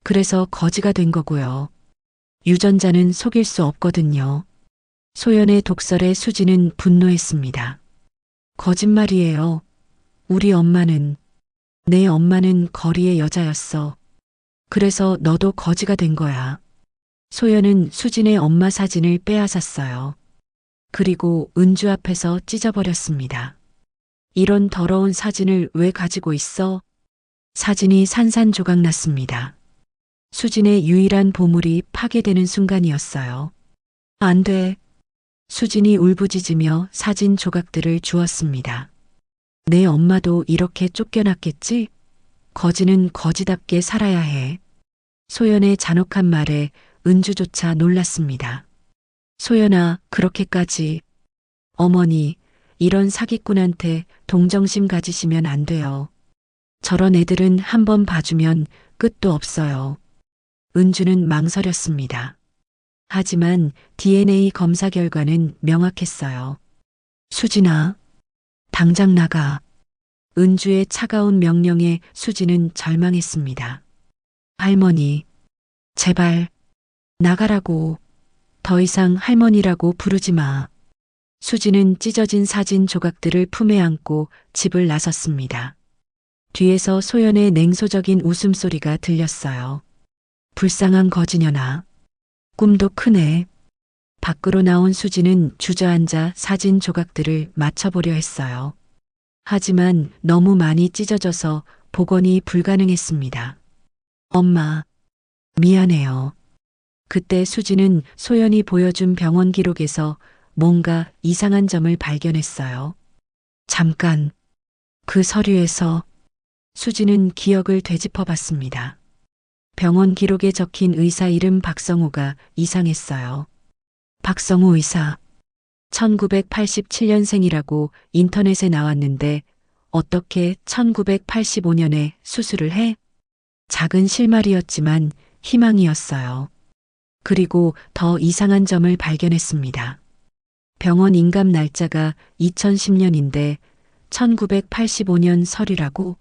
그래서 거지가 된 거고요. 유전자는 속일 수 없거든요. 소연의 독설에 수진은 분노했습니다. 거짓말이에요. 우리 엄마는, 내 엄마는 거리의 여자였어. 그래서 너도 거지가 된 거야. 소연은 수진의 엄마 사진을 빼앗았어요. 그리고 은주 앞에서 찢어버렸습니다. 이런 더러운 사진을 왜 가지고 있어? 사진이 산산조각 났습니다. 수진의 유일한 보물이 파괴되는 순간이었어요. 안 돼. 수진이 울부짖으며 사진 조각들을 주었습니다. 내 엄마도 이렇게 쫓겨났겠지? 거지는 거지답게 살아야 해. 소연의 잔혹한 말에 은주조차 놀랐습니다. 소연아, 그렇게까지. 어머니, 이런 사기꾼한테 동정심 가지시면 안 돼요. 저런 애들은 한번 봐주면 끝도 없어요. 은주는 망설였습니다. 하지만 DNA 검사 결과는 명확했어요. 수진아, 당장 나가. 은주의 차가운 명령에 수진은 절망했습니다. 할머니, 제발, 나가라고. 더 이상 할머니라고 부르지 마. 수진은 찢어진 사진 조각들을 품에 안고 집을 나섰습니다. 뒤에서 소연의 냉소적인 웃음소리가 들렸어요. 불쌍한 거지녀나. 꿈도 크네. 밖으로 나온 수진은 주저앉아 사진 조각들을 맞춰보려 했어요. 하지만 너무 많이 찢어져서 복원이 불가능했습니다. 엄마, 미안해요. 그때 수진은 소연이 보여준 병원 기록에서 뭔가 이상한 점을 발견했어요. 잠깐, 그 서류에서 수진은 기억을 되짚어 봤습니다. 병원 기록에 적힌 의사 이름 박성우가 이상했어요. 박성우 의사, 1987년생이라고 인터넷에 나왔는데 어떻게 1985년에 수술을 해? 작은 실마리였지만 희망이었어요. 그리고 더 이상한 점을 발견했습니다. 병원 인감 날짜가 2010년인데 1985년 서류라고?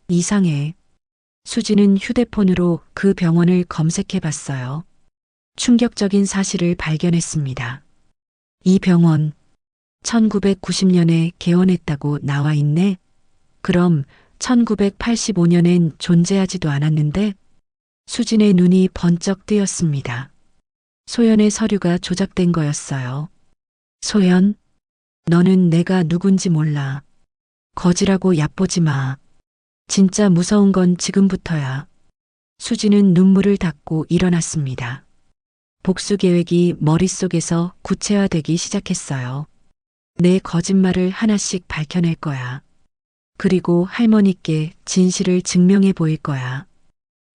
이상해. 수지는 휴대폰으로 그 병원을 검색해 봤어요. 충격적인 사실을 발견했습니다. 이 병원 1990년에 개원했다고 나와 있네. 그럼 1985년엔 존재하지도 않았는데? 수진의 눈이 번쩍 뜨였습니다. 소연의 서류가 조작된 거였어요. 소연, 너는 내가 누군지 몰라. 거지라고 얕보지 마. 진짜 무서운 건 지금부터야. 수진은 눈물을 닦고 일어났습니다. 복수 계획이 머릿속에서 구체화되기 시작했어요. 내 거짓말을 하나씩 밝혀낼 거야. 그리고 할머니께 진실을 증명해 보일 거야.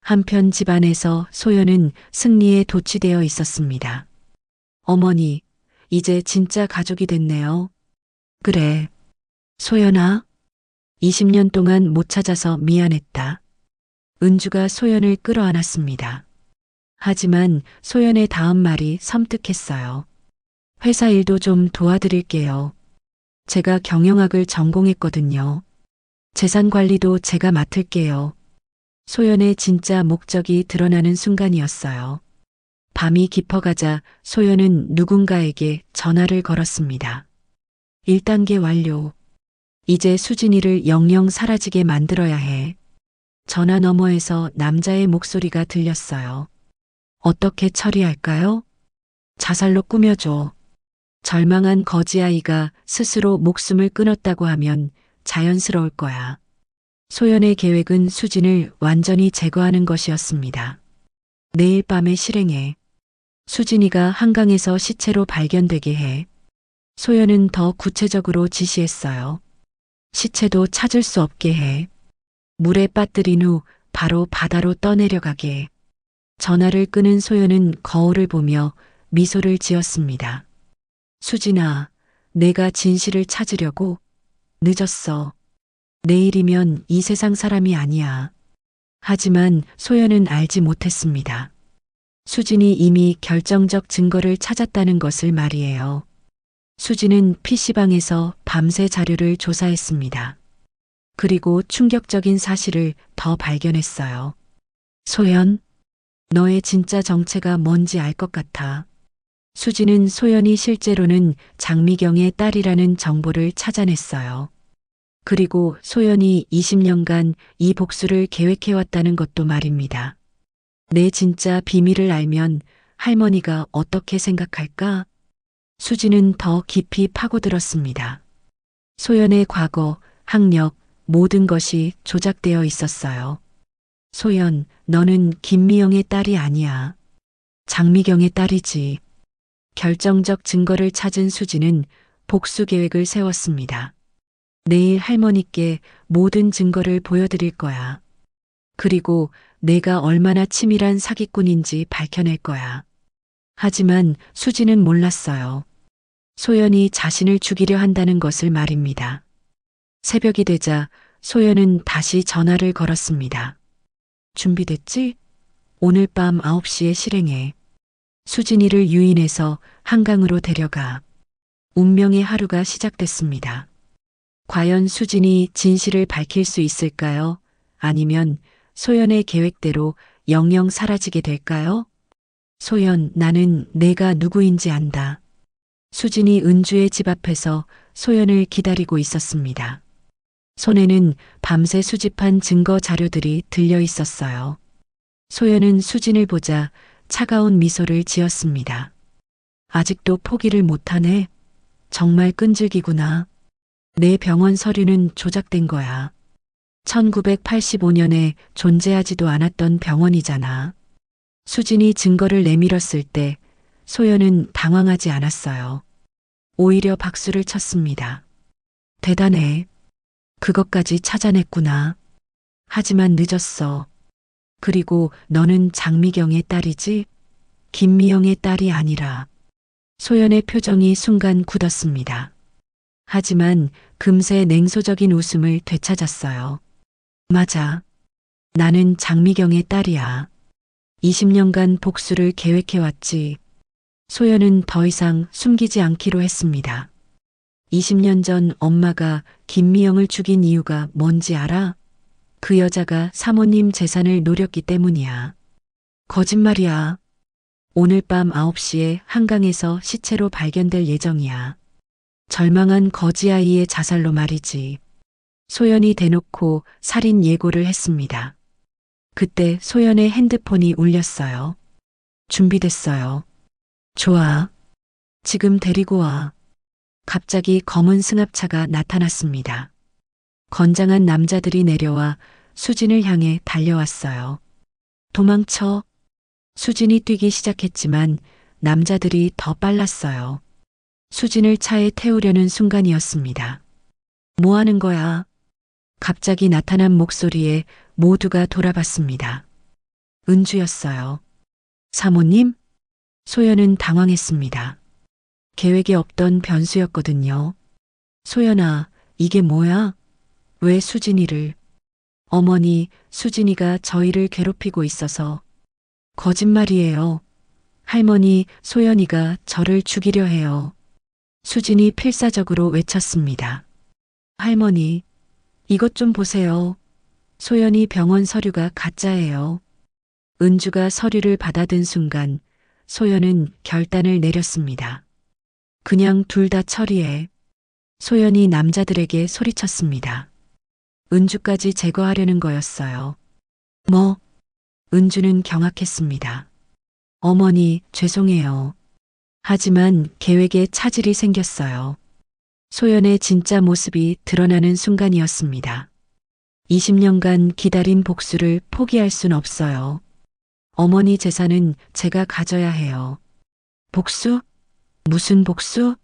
한편 집안에서 소연은 승리에 도취되어 있었습니다. 어머니, 이제 진짜 가족이 됐네요. 그래. 소연아, 20년 동안 못 찾아서 미안했다. 은주가 소연을 끌어안았습니다. 하지만 소연의 다음 말이 섬뜩했어요. 회사 일도 좀 도와드릴게요. 제가 경영학을 전공했거든요. 재산 관리도 제가 맡을게요. 소연의 진짜 목적이 드러나는 순간이었어요. 밤이 깊어가자 소연은 누군가에게 전화를 걸었습니다. 1단계 완료. 이제 수진이를 영영 사라지게 만들어야 해. 전화 너머에서 남자의 목소리가 들렸어요. 어떻게 처리할까요? 자살로 꾸며줘. 절망한 거지아이가 스스로 목숨을 끊었다고 하면 자연스러울 거야. 소연의 계획은 수진을 완전히 제거하는 것이었습니다. 내일 밤에 실행해. 수진이가 한강에서 시체로 발견되게 해. 소연은 더 구체적으로 지시했어요. 시체도 찾을 수 없게 해. 물에 빠뜨린 후 바로 바다로 떠내려가게. 전화를 끊은 소연은 거울을 보며 미소를 지었습니다. 수진아, 내가 진실을 찾으려고 늦었어. 내일이면 이 세상 사람이 아니야. 하지만 소연은 알지 못했습니다. 수진이 이미 결정적 증거를 찾았다는 것을 말이에요. 수진은 PC방에서 밤새 자료를 조사했습니다. 그리고 충격적인 사실을 더 발견했어요. 소연, 너의 진짜 정체가 뭔지 알 것 같아. 수진은 소연이 실제로는 장미경의 딸이라는 정보를 찾아냈어요. 그리고 소연이 20년간 이 복수를 계획해왔다는 것도 말입니다. 내 진짜 비밀을 알면 할머니가 어떻게 생각할까? 수진은 더 깊이 파고들었습니다. 소연의 과거, 학력, 모든 것이 조작되어 있었어요. 소연, 너는 김미영의 딸이 아니야. 장미경의 딸이지. 결정적 증거를 찾은 수진은 복수 계획을 세웠습니다. 내일 할머니께 모든 증거를 보여드릴 거야. 그리고 내가 얼마나 치밀한 사기꾼인지 밝혀낼 거야. 하지만 수진은 몰랐어요. 소연이 자신을 죽이려 한다는 것을 말입니다. 새벽이 되자 소연은 다시 전화를 걸었습니다. 준비됐지? 오늘 밤 9시에 실행해. 수진이를 유인해서 한강으로 데려가. 운명의 하루가 시작됐습니다. 과연 수진이 진실을 밝힐 수 있을까요? 아니면 소연의 계획대로 영영 사라지게 될까요? 소연, 나는 내가 누구인지 안다. 수진이 은주의 집 앞에서 소연을 기다리고 있었습니다. 손에는 밤새 수집한 증거 자료들이 들려 있었어요. 소연은 수진을 보자 차가운 미소를 지었습니다. 아직도 포기를 못하네. 정말 끈질기구나. 내 병원 서류는 조작된 거야. 1985년에 존재하지도 않았던 병원이잖아. 수진이 증거를 내밀었을 때 소연은 당황하지 않았어요. 오히려 박수를 쳤습니다. 대단해. 그것까지 찾아냈구나. 하지만 늦었어. 그리고 너는 장미경의 딸이지? 김미영의 딸이 아니라. 소연의 표정이 순간 굳었습니다. 하지만 금세 냉소적인 웃음을 되찾았어요. 맞아. 나는 장미경의 딸이야. 20년간 복수를 계획해왔지. 소연은 더 이상 숨기지 않기로 했습니다. 20년 전 엄마가 김미영을 죽인 이유가 뭔지 알아? 그 여자가 사모님 재산을 노렸기 때문이야. 거짓말이야. 오늘 밤 9시에 한강에서 시체로 발견될 예정이야. 절망한 거지아이의 자살로 말이지. 소연이 대놓고 살인 예고를 했습니다. 그때 소연의 핸드폰이 울렸어요. 준비됐어요. 좋아. 지금 데리고 와. 갑자기 검은 승합차가 나타났습니다. 건장한 남자들이 내려와 수진을 향해 달려왔어요. 도망쳐. 수진이 뛰기 시작했지만 남자들이 더 빨랐어요. 수진을 차에 태우려는 순간이었습니다. 뭐 하는 거야? 갑자기 나타난 목소리에 모두가 돌아봤습니다. 은주였어요. 사모님? 소연은 당황했습니다. 계획에 없던 변수였거든요. 소연아, 이게 뭐야? 왜 수진이를? 어머니, 수진이가 저희를 괴롭히고 있어서. 거짓말이에요. 할머니, 소연이가 저를 죽이려 해요. 수진이 필사적으로 외쳤습니다. 할머니, 이것 좀 보세요. 소연이 병원 서류가 가짜예요. 은주가 서류를 받아든 순간 소연은 결단을 내렸습니다. 그냥 둘 다 처리해. 소연이 남자들에게 소리쳤습니다. 은주까지 제거하려는 거였어요. 뭐? 은주는 경악했습니다. 어머니, 죄송해요. 하지만 계획에 차질이 생겼어요. 소연의 진짜 모습이 드러나는 순간이었습니다. 20년간 기다린 복수를 포기할 순 없어요. 어머니 재산은 제가 가져야 해요. 복수? 무슨 복수?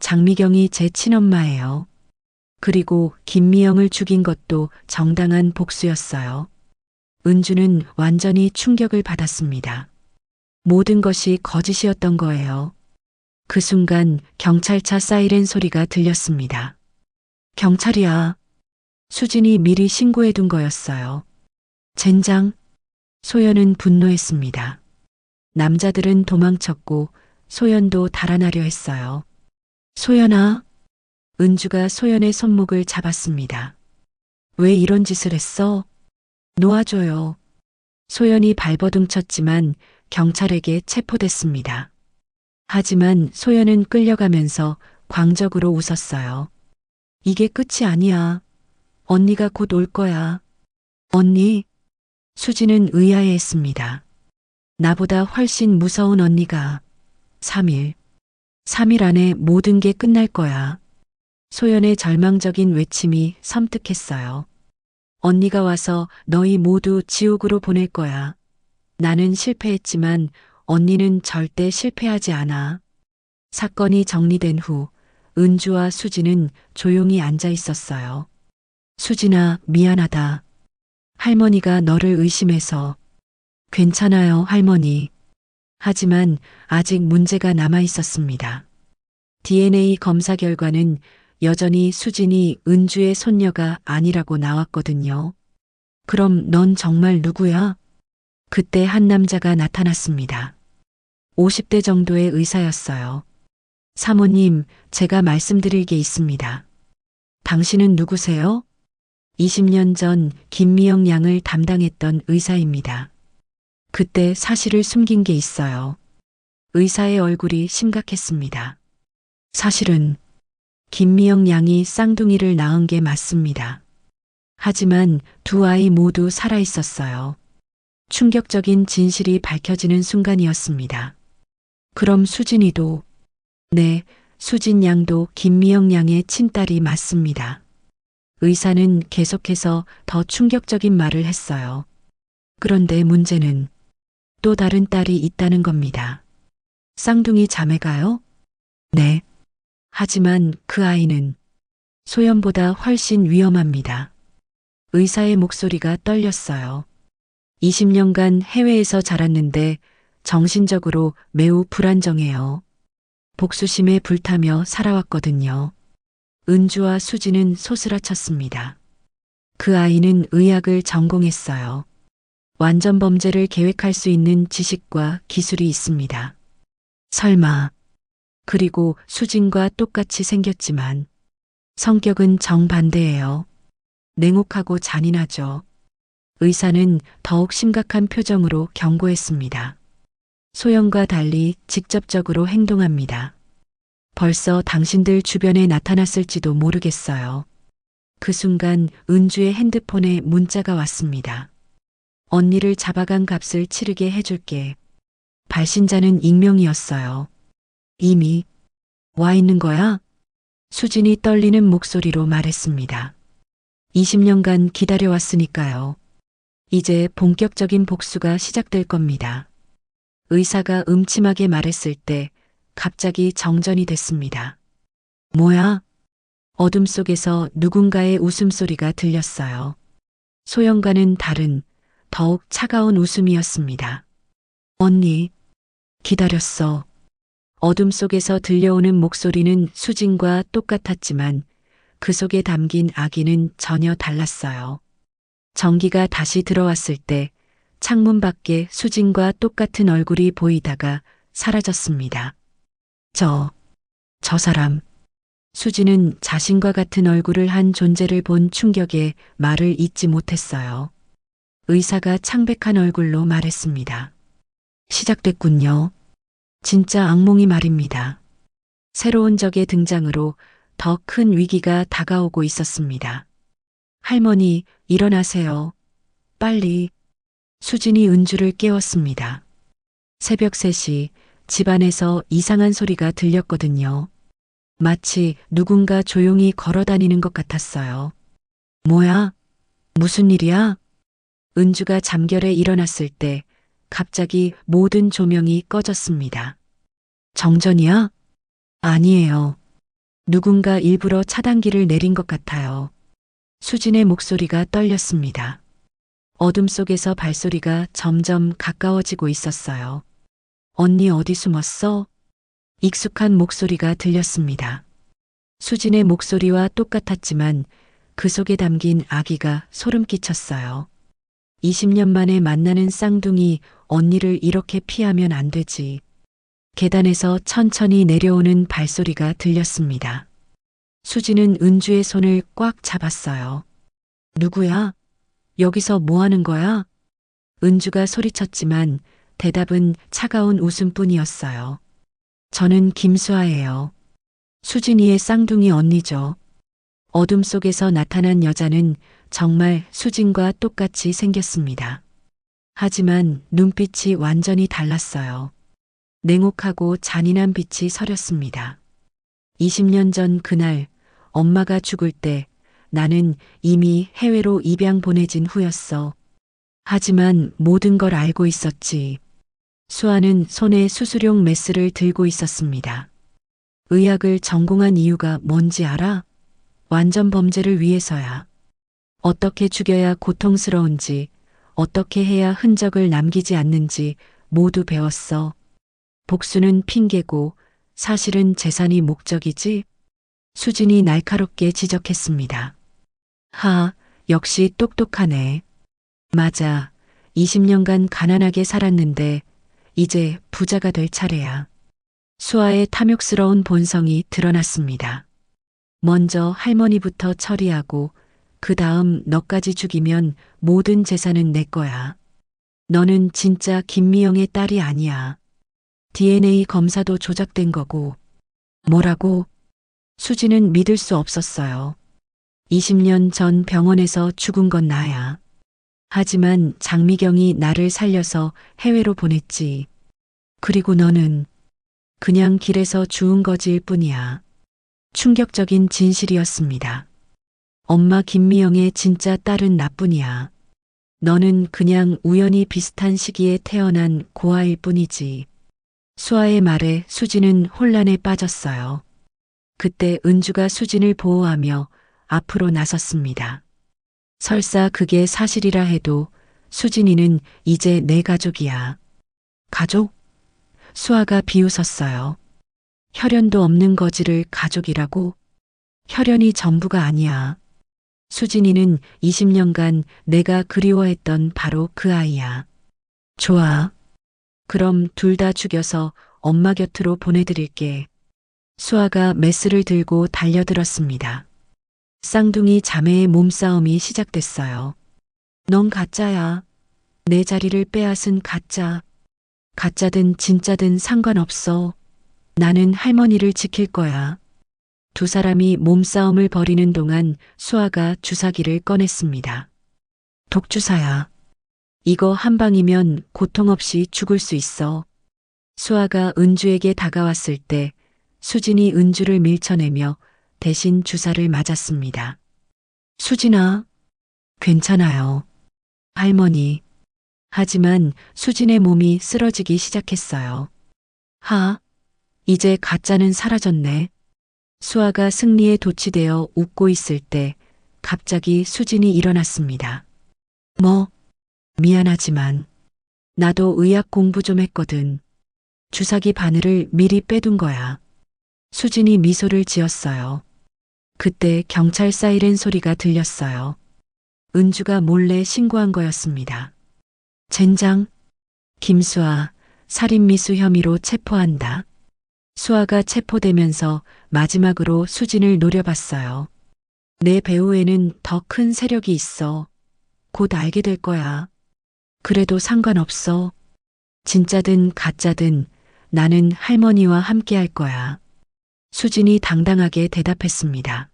장미경이 제 친엄마예요. 그리고 김미영을 죽인 것도 정당한 복수였어요. 은주는 완전히 충격을 받았습니다. 모든 것이 거짓이었던 거예요. 그 순간 경찰차 사이렌 소리가 들렸습니다. 경찰이야. 수진이 미리 신고해둔 거였어요. 젠장. 소연은 분노했습니다. 남자들은 도망쳤고 소연도 달아나려 했어요. 소연아. 은주가 소연의 손목을 잡았습니다. 왜 이런 짓을 했어? 놓아줘요. 소연이 발버둥 쳤지만 경찰에게 체포됐습니다. 하지만 소연은 끌려가면서 광적으로 웃었어요. 이게 끝이 아니야. 언니가 곧 올 거야. 언니? 수지는 의아해했습니다. 나보다 훨씬 무서운 언니가 3일 안에 모든 게 끝날 거야. 소연의 절망적인 외침이 섬뜩했어요. 언니가 와서 너희 모두 지옥으로 보낼 거야. 나는 실패했지만 언니는 절대 실패하지 않아. 사건이 정리된 후 은주와 수지는 조용히 앉아 있었어요. 수진아, 미안하다. 할머니가 너를 의심해서. 괜찮아요, 할머니. 하지만 아직 문제가 남아 있었습니다. DNA 검사 결과는 여전히 수진이 은주의 손녀가 아니라고 나왔거든요. 그럼 넌 정말 누구야? 그때 한 남자가 나타났습니다. 50대 정도의 의사였어요. 사모님, 제가 말씀드릴 게 있습니다. 당신은 누구세요? 20년 전 김미영 양을 담당했던 의사입니다. 그때 사실을 숨긴 게 있어요. 의사의 얼굴이 심각했습니다. 사실은 김미영 양이 쌍둥이를 낳은 게 맞습니다. 하지만 두 아이 모두 살아 있었어요. 충격적인 진실이 밝혀지는 순간이었습니다. 그럼 수진이도, 네, 수진 양도 김미영 양의 친딸이 맞습니다. 의사는 계속해서 더 충격적인 말을 했어요. 그런데 문제는 또 다른 딸이 있다는 겁니다. 쌍둥이 자매가요? 네. 하지만 그 아이는 소연보다 훨씬 위험합니다. 의사의 목소리가 떨렸어요. 20년간 해외에서 자랐는데 정신적으로 매우 불안정해요. 복수심에 불타며 살아왔거든요. 은주와 수지는 소스라쳤습니다. 그 아이는 의학을 전공했어요. 완전 범죄를 계획할 수 있는 지식과 기술이 있습니다. 설마. 그리고 수진과 똑같이 생겼지만 성격은 정반대예요. 냉혹하고 잔인하죠. 의사는 더욱 심각한 표정으로 경고했습니다. 소연과 달리 직접적으로 행동합니다. 벌써 당신들 주변에 나타났을지도 모르겠어요. 그 순간 은주의 핸드폰에 문자가 왔습니다. 언니를 잡아간 값을 치르게 해줄게. 발신자는 익명이었어요. 이미 와 있는 거야? 수진이 떨리는 목소리로 말했습니다. 20년간 기다려왔으니까요. 이제 본격적인 복수가 시작될 겁니다. 의사가 음침하게 말했을 때 갑자기 정전이 됐습니다. 뭐야? 어둠 속에서 누군가의 웃음소리가 들렸어요. 소연과는 다른 더욱 차가운 웃음이었습니다. 언니, 기다렸어. 어둠 속에서 들려오는 목소리는 수진과 똑같았지만 그 속에 담긴 악의는 전혀 달랐어요. 전기가 다시 들어왔을 때 창문 밖에 수진과 똑같은 얼굴이 보이다가 사라졌습니다. 저 사람, 수지는 자신과 같은 얼굴을 한 존재를 본 충격에 말을 잇지 못했어요. 의사가 창백한 얼굴로 말했습니다. 시작됐군요. 진짜 악몽이 말입니다. 새로운 적의 등장으로 더 큰 위기가 다가오고 있었습니다. 할머니, 일어나세요. 빨리. 수진이 은주를 깨웠습니다. 새벽 3시 집안에서 이상한 소리가 들렸거든요. 마치 누군가 조용히 걸어 다니는 것 같았어요. 뭐야? 무슨 일이야? 은주가 잠결에 일어났을 때 갑자기 모든 조명이 꺼졌습니다. 정전이야? 아니에요. 누군가 일부러 차단기를 내린 것 같아요. 수진의 목소리가 떨렸습니다. 어둠 속에서 발소리가 점점 가까워지고 있었어요. 언니 어디 숨었어? 익숙한 목소리가 들렸습니다. 수진의 목소리와 똑같았지만 그 속에 담긴 아기가 소름 끼쳤어요. 20년 만에 만나는 쌍둥이 언니를 이렇게 피하면 안 되지. 계단에서 천천히 내려오는 발소리가 들렸습니다. 수진은 은주의 손을 꽉 잡았어요. 누구야? 여기서 뭐 하는 거야? 은주가 소리쳤지만 대답은 차가운 웃음뿐이었어요. 저는 김수아예요. 수진이의 쌍둥이 언니죠. 어둠 속에서 나타난 여자는 정말 수진과 똑같이 생겼습니다. 하지만 눈빛이 완전히 달랐어요. 냉혹하고 잔인한 빛이 서렸습니다. 20년 전 그날 엄마가 죽을 때 나는 이미 해외로 입양 보내진 후였어. 하지만 모든 걸 알고 있었지. 수아는 손에 수술용 메스를 들고 있었습니다. 의학을 전공한 이유가 뭔지 알아? 완전 범죄를 위해서야. 어떻게 죽여야 고통스러운지, 어떻게 해야 흔적을 남기지 않는지 모두 배웠어. 복수는 핑계고 사실은 재산이 목적이지? 수진이 날카롭게 지적했습니다. 역시 똑똑하네. 맞아. 20년간 가난하게 살았는데 이제 부자가 될 차례야. 수아의 탐욕스러운 본성이 드러났습니다. 먼저 할머니부터 처리하고 그 다음 너까지 죽이면 모든 재산은 내 거야. 너는 진짜 김미영의 딸이 아니야. DNA 검사도 조작된 거고. 뭐라고? 수지는 믿을 수 없었어요. 20년 전 병원에서 죽은 건 나야. 하지만 장미경이 나를 살려서 해외로 보냈지. 그리고 너는 그냥 길에서 주운 거지일 뿐이야. 충격적인 진실이었습니다. 엄마 김미영의 진짜 딸은 나뿐이야. 너는 그냥 우연히 비슷한 시기에 태어난 고아일 뿐이지. 수아의 말에 수진은 혼란에 빠졌어요. 그때 은주가 수진을 보호하며 앞으로 나섰습니다. 설사 그게 사실이라 해도 수진이는 이제 내 가족이야. 가족? 수아가 비웃었어요. 혈연도 없는 거지를 가족이라고? 혈연이 전부가 아니야. 수진이는 20년간 내가 그리워했던 바로 그 아이야. 좋아. 그럼 둘 다 죽여서 엄마 곁으로 보내드릴게. 수아가 메스를 들고 달려들었습니다. 쌍둥이 자매의 몸싸움이 시작됐어요. 넌 가짜야. 내 자리를 빼앗은 가짜. 가짜든 진짜든 상관없어. 나는 할머니를 지킬 거야. 두 사람이 몸싸움을 벌이는 동안 수아가 주사기를 꺼냈습니다. 독주사야. 이거 한 방이면 고통 없이 죽을 수 있어. 수아가 은주에게 다가왔을 때 수진이 은주를 밀쳐내며 대신 주사를 맞았습니다. 수진아, 괜찮아요. 할머니. 하지만 수진의 몸이 쓰러지기 시작했어요. 이제 가짜는 사라졌네. 수아가 승리에 도취되어 웃고 있을 때 갑자기 수진이 일어났습니다. 미안하지만 나도 의학 공부 좀 했거든. 주사기 바늘을 미리 빼둔 거야. 수진이 미소를 지었어요. 그때 경찰 사이렌 소리가 들렸어요. 은주가 몰래 신고한 거였습니다. 젠장, 김수아, 살인미수 혐의로 체포한다. 수아가 체포되면서 마지막으로 수진을 노려봤어요. 내 배우에는 더 큰 세력이 있어. 곧 알게 될 거야. 그래도 상관없어. 진짜든 가짜든 나는 할머니와 함께 할 거야. 수진이 당당하게 대답했습니다.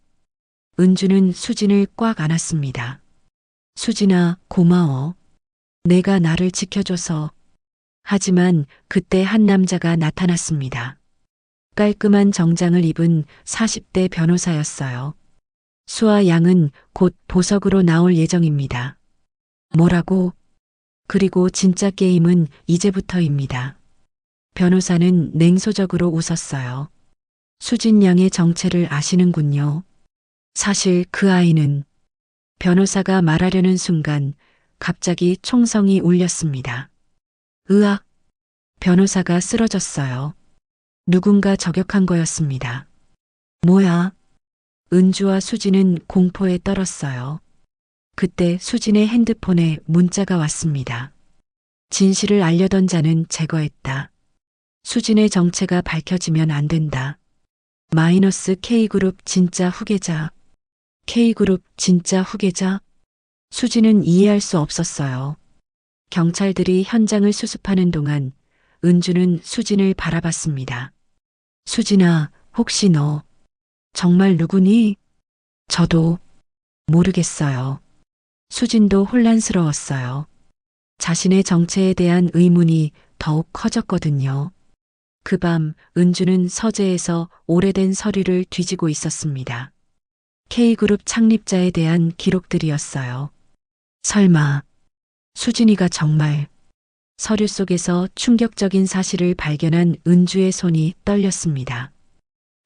은주는 수진을 꽉 안았습니다. 수진아, 고마워. 내가 나를 지켜줘서. 하지만 그때 한 남자가 나타났습니다. 깔끔한 정장을 입은 40대 변호사였어요. 수아 양은 곧 보석으로 나올 예정입니다. 뭐라고? 그리고 진짜 게임은 이제부터입니다. 변호사는 냉소적으로 웃었어요. 수진 양의 정체를 아시는군요. 사실 그 아이는 변호사가 말하려는 순간 갑자기 총성이 울렸습니다. 으악! 변호사가 쓰러졌어요. 누군가 저격한 거였습니다. 뭐야? 은주와 수진은 공포에 떨었어요. 그때 수진의 핸드폰에 문자가 왔습니다. 진실을 알려던 자는 제거했다. 수진의 정체가 밝혀지면 안 된다. 마이너스 K그룹 진짜 후계자. K그룹 진짜 후계자? 수진은 이해할 수 없었어요. 경찰들이 현장을 수습하는 동안 은주는 수진을 바라봤습니다. 수진아, 혹시 너 정말 누구니? 저도 모르겠어요. 수진도 혼란스러웠어요. 자신의 정체에 대한 의문이 더욱 커졌거든요. 그 밤 은주는 서재에서 오래된 서류를 뒤지고 있었습니다. K그룹 창립자에 대한 기록들이었어요. 설마 수진이가 정말 서류 속에서 충격적인 사실을 발견한 은주의 손이 떨렸습니다.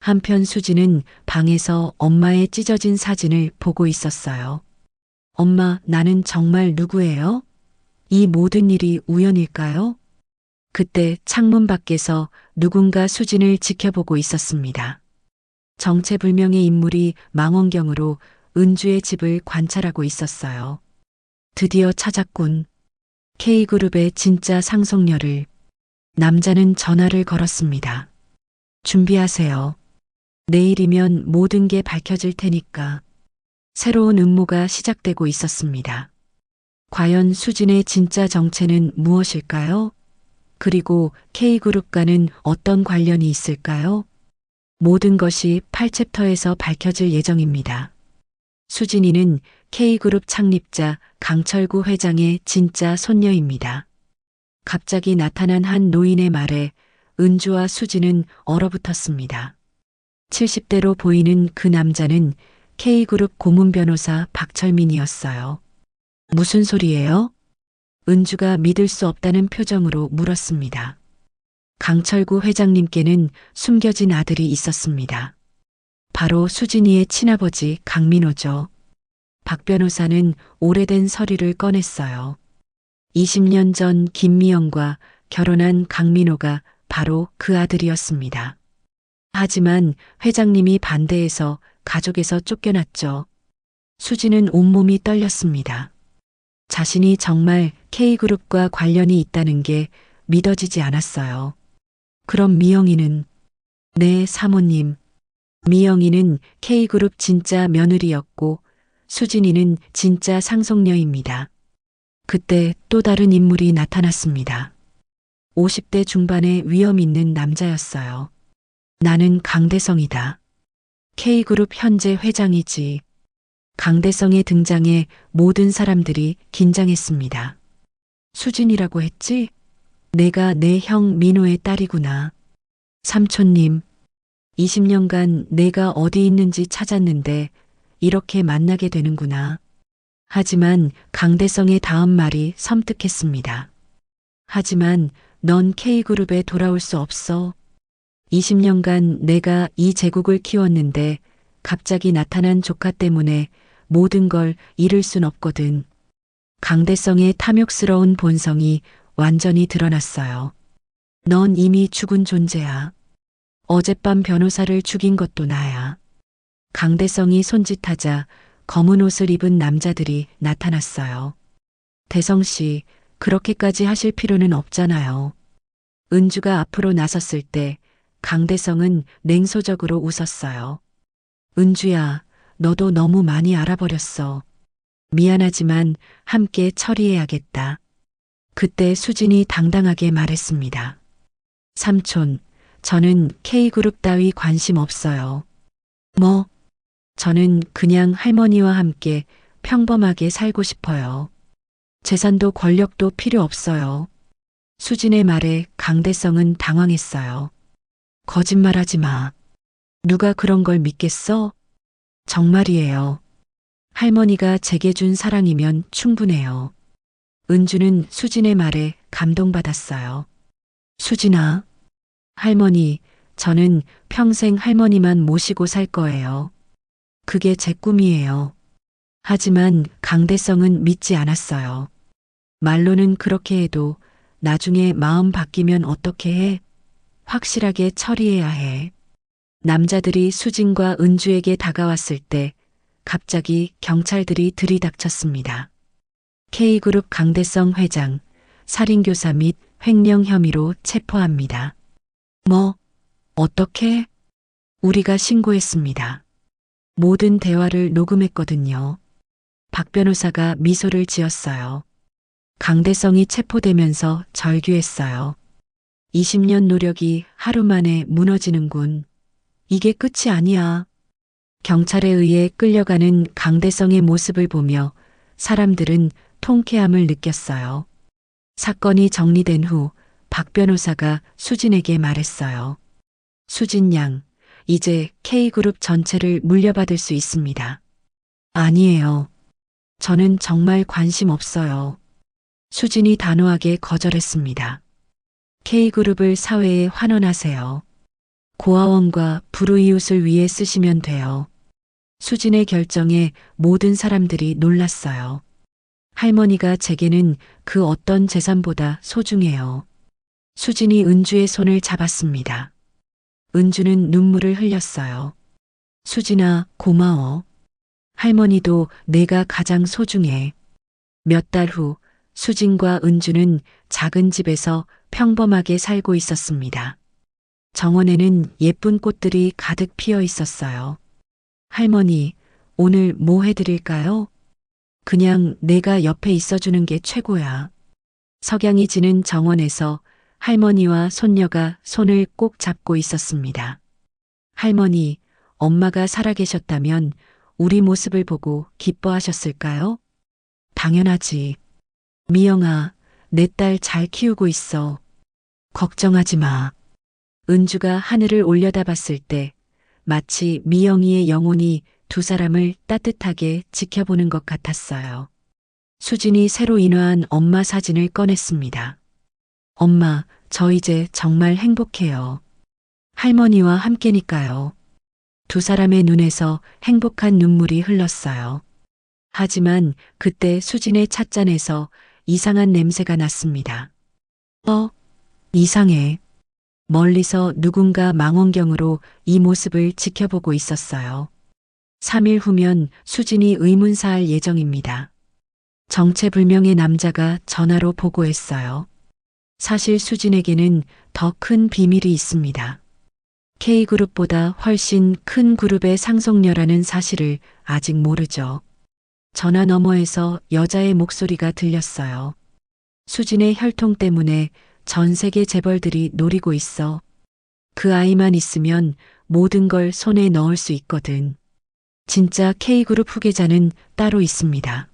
한편 수진은 방에서 엄마의 찢어진 사진을 보고 있었어요. 엄마, 나는 정말 누구예요? 이 모든 일이 우연일까요? 그때 창문 밖에서 누군가 수진을 지켜보고 있었습니다. 정체불명의 인물이 망원경으로 은주의 집을 관찰하고 있었어요. 드디어 찾았군. K그룹의 진짜 상속녀를. 남자는 전화를 걸었습니다. 준비하세요. 내일이면 모든 게 밝혀질 테니까. 새로운 음모가 시작되고 있었습니다. 과연 수진의 진짜 정체는 무엇일까요? 그리고 K그룹과는 어떤 관련이 있을까요? 모든 것이 8챕터에서 밝혀질 예정입니다. 수진이는 K그룹 창립자 강철구 회장의 진짜 손녀입니다. 갑자기 나타난 한 노인의 말에 은주와 수진은 얼어붙었습니다. 70대로 보이는 그 남자는 K그룹 고문 변호사 박철민이었어요. 무슨 소리예요? 은주가 믿을 수 없다는 표정으로 물었습니다. 강철구 회장님께는 숨겨진 아들이 있었습니다. 바로 수진이의 친아버지 강민호죠. 박 변호사는 오래된 서류를 꺼냈어요. 20년 전 김미영과 결혼한 강민호가 바로 그 아들이었습니다. 하지만 회장님이 반대해서 가족에서 쫓겨났죠. 수진은 온몸이 떨렸습니다. 자신이 정말 K그룹과 관련이 있다는 게 믿어지지 않았어요. 그럼 미영이는? 네, 사모님. 미영이는 K그룹 진짜 며느리였고 수진이는 진짜 상속녀입니다. 그때 또 다른 인물이 나타났습니다. 50대 중반의 위험 있는 남자였어요. 나는 강대성이다. K그룹 현재 회장이지. 강대성의 등장에 모든 사람들이 긴장했습니다. 수진이라고 했지? 내가 내 형 민호의 딸이구나. 삼촌님, 20년간 내가 어디 있는지 찾았는데 이렇게 만나게 되는구나. 하지만 강대성의 다음 말이 섬뜩했습니다. 하지만 넌 K그룹에 돌아올 수 없어. 20년간 내가 이 제국을 키웠는데 갑자기 나타난 조카 때문에 모든 걸 잃을 순 없거든. 강대성의 탐욕스러운 본성이 완전히 드러났어요. 넌 이미 죽은 존재야. 어젯밤 변호사를 죽인 것도 나야. 강대성이 손짓하자 검은 옷을 입은 남자들이 나타났어요. 대성 씨, 그렇게까지 하실 필요는 없잖아요. 은주가 앞으로 나섰을 때 강대성은 냉소적으로 웃었어요. 은주야, 너도 너무 많이 알아버렸어. 미안하지만 함께 처리해야겠다. 그때 수진이 당당하게 말했습니다. 삼촌, 저는 K그룹 따위 관심 없어요. 뭐? 저는 그냥 할머니와 함께 평범하게 살고 싶어요. 재산도 권력도 필요 없어요. 수진의 말에 강대성은 당황했어요. 거짓말하지 마. 누가 그런 걸 믿겠어? 정말이에요. 할머니가 제게 준 사랑이면 충분해요. 은주는 수진의 말에 감동받았어요. 수진아, 할머니, 저는 평생 할머니만 모시고 살 거예요. 그게 제 꿈이에요. 하지만 강대성은 믿지 않았어요. 말로는 그렇게 해도 나중에 마음 바뀌면 어떻게 해? 확실하게 처리해야 해. 남자들이 수진과 은주에게 다가왔을 때 갑자기 경찰들이 들이닥쳤습니다. K그룹 강대성 회장, 살인교사 및 횡령 혐의로 체포합니다. 뭐, 어떻게? 우리가 신고했습니다. 모든 대화를 녹음했거든요. 박 변호사가 미소를 지었어요. 강대성이 체포되면서 절규했어요. 20년 노력이 하루 만에 무너지는군. 이게 끝이 아니야. 경찰에 의해 끌려가는 강대성의 모습을 보며 사람들은 통쾌함을 느꼈어요. 사건이 정리된 후 박 변호사가 수진에게 말했어요. 수진 양, 이제 K그룹 전체를 물려받을 수 있습니다. 아니에요. 저는 정말 관심 없어요. 수진이 단호하게 거절했습니다. K그룹을 사회에 환원하세요. 고아원과 불우이웃을 위해 쓰시면 돼요. 수진의 결정에 모든 사람들이 놀랐어요. 할머니가 제게는 그 어떤 재산보다 소중해요. 수진이 은주의 손을 잡았습니다. 은주는 눈물을 흘렸어요. 수진아, 고마워. 할머니도 내가 가장 소중해. 몇 달 후 수진과 은주는 작은 집에서 평범하게 살고 있었습니다. 정원에는 예쁜 꽃들이 가득 피어 있었어요. 할머니, 오늘 뭐 해드릴까요? 그냥 내가 옆에 있어주는 게 최고야. 석양이 지는 정원에서 할머니와 손녀가 손을 꼭 잡고 있었습니다. 할머니, 엄마가 살아계셨다면 우리 모습을 보고 기뻐하셨을까요? 당연하지. 미영아, 내 딸 잘 키우고 있어. 걱정하지 마. 은주가 하늘을 올려다봤을 때 마치 미영이의 영혼이 두 사람을 따뜻하게 지켜보는 것 같았어요. 수진이 새로 인화한 엄마 사진을 꺼냈습니다. 엄마, 저 이제 정말 행복해요. 할머니와 함께니까요. 두 사람의 눈에서 행복한 눈물이 흘렀어요. 하지만 그때 수진의 찻잔에서 이상한 냄새가 났습니다. 이상해. 멀리서 누군가 망원경으로 이 모습을 지켜보고 있었어요. 3일 후면 수진이 의문사할 예정입니다. 정체불명의 남자가 전화로 보고했어요. 사실 수진에게는 더 큰 비밀이 있습니다. K그룹보다 훨씬 큰 그룹의 상속녀라는 사실을 아직 모르죠. 전화 너머에서 여자의 목소리가 들렸어요. 수진의 혈통 때문에 전 세계 재벌들이 노리고 있어. 그 아이만 있으면 모든 걸 손에 넣을 수 있거든. 진짜 K그룹 후계자는 따로 있습니다.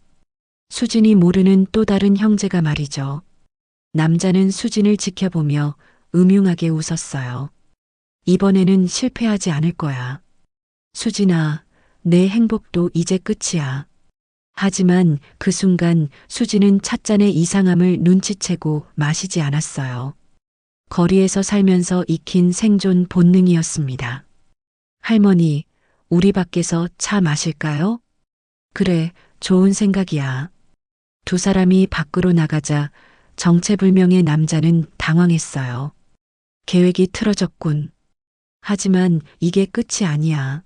수진이 모르는 또 다른 형제가 말이죠. 남자는 수진을 지켜보며 음흉하게 웃었어요. 이번에는 실패하지 않을 거야. 수진아, 내 행복도 이제 끝이야. 하지만 그 순간 수진은 찻잔의 이상함을 눈치채고 마시지 않았어요. 거리에서 살면서 익힌 생존 본능이었습니다. 할머니, 우리 밖에서 차 마실까요? 그래, 좋은 생각이야. 두 사람이 밖으로 나가자 정체불명의 남자는 당황했어요. 계획이 틀어졌군. 하지만 이게 끝이 아니야.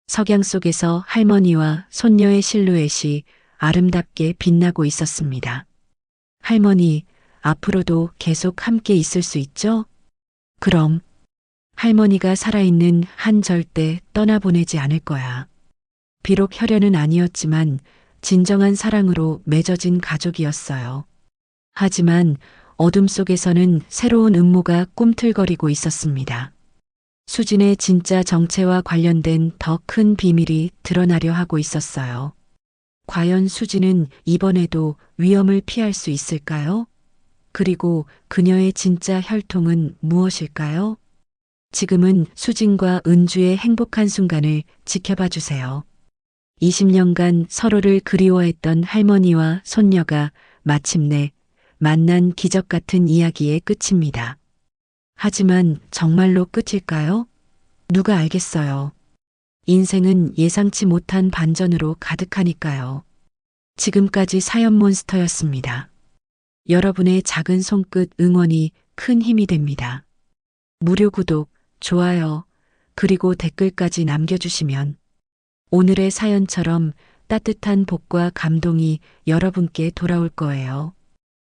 석양 속에서 할머니와 손녀의 실루엣이 아름답게 빛나고 있었습니다. 할머니, 앞으로도 계속 함께 있을 수 있죠? 그럼. 할머니가 살아있는 한 절대 떠나보내지 않을 거야. 비록 혈연은 아니었지만 진정한 사랑으로 맺어진 가족이었어요. 하지만 어둠 속에서는 새로운 음모가 꿈틀거리고 있었습니다. 수진의 진짜 정체와 관련된 더 큰 비밀이 드러나려 하고 있었어요. 과연 수진은 이번에도 위험을 피할 수 있을까요? 그리고 그녀의 진짜 혈통은 무엇일까요? 지금은 수진과 은주의 행복한 순간을 지켜봐 주세요. 20년간 서로를 그리워했던 할머니와 손녀가 마침내 만난 기적 같은 이야기의 끝입니다. 하지만 정말로 끝일까요? 누가 알겠어요. 인생은 예상치 못한 반전으로 가득하니까요. 지금까지 사연몬스터였습니다. 여러분의 작은 손끝 응원이 큰 힘이 됩니다. 무료 구독, 좋아요, 그리고 댓글까지 남겨주시면 오늘의 사연처럼 따뜻한 복과 감동이 여러분께 돌아올 거예요.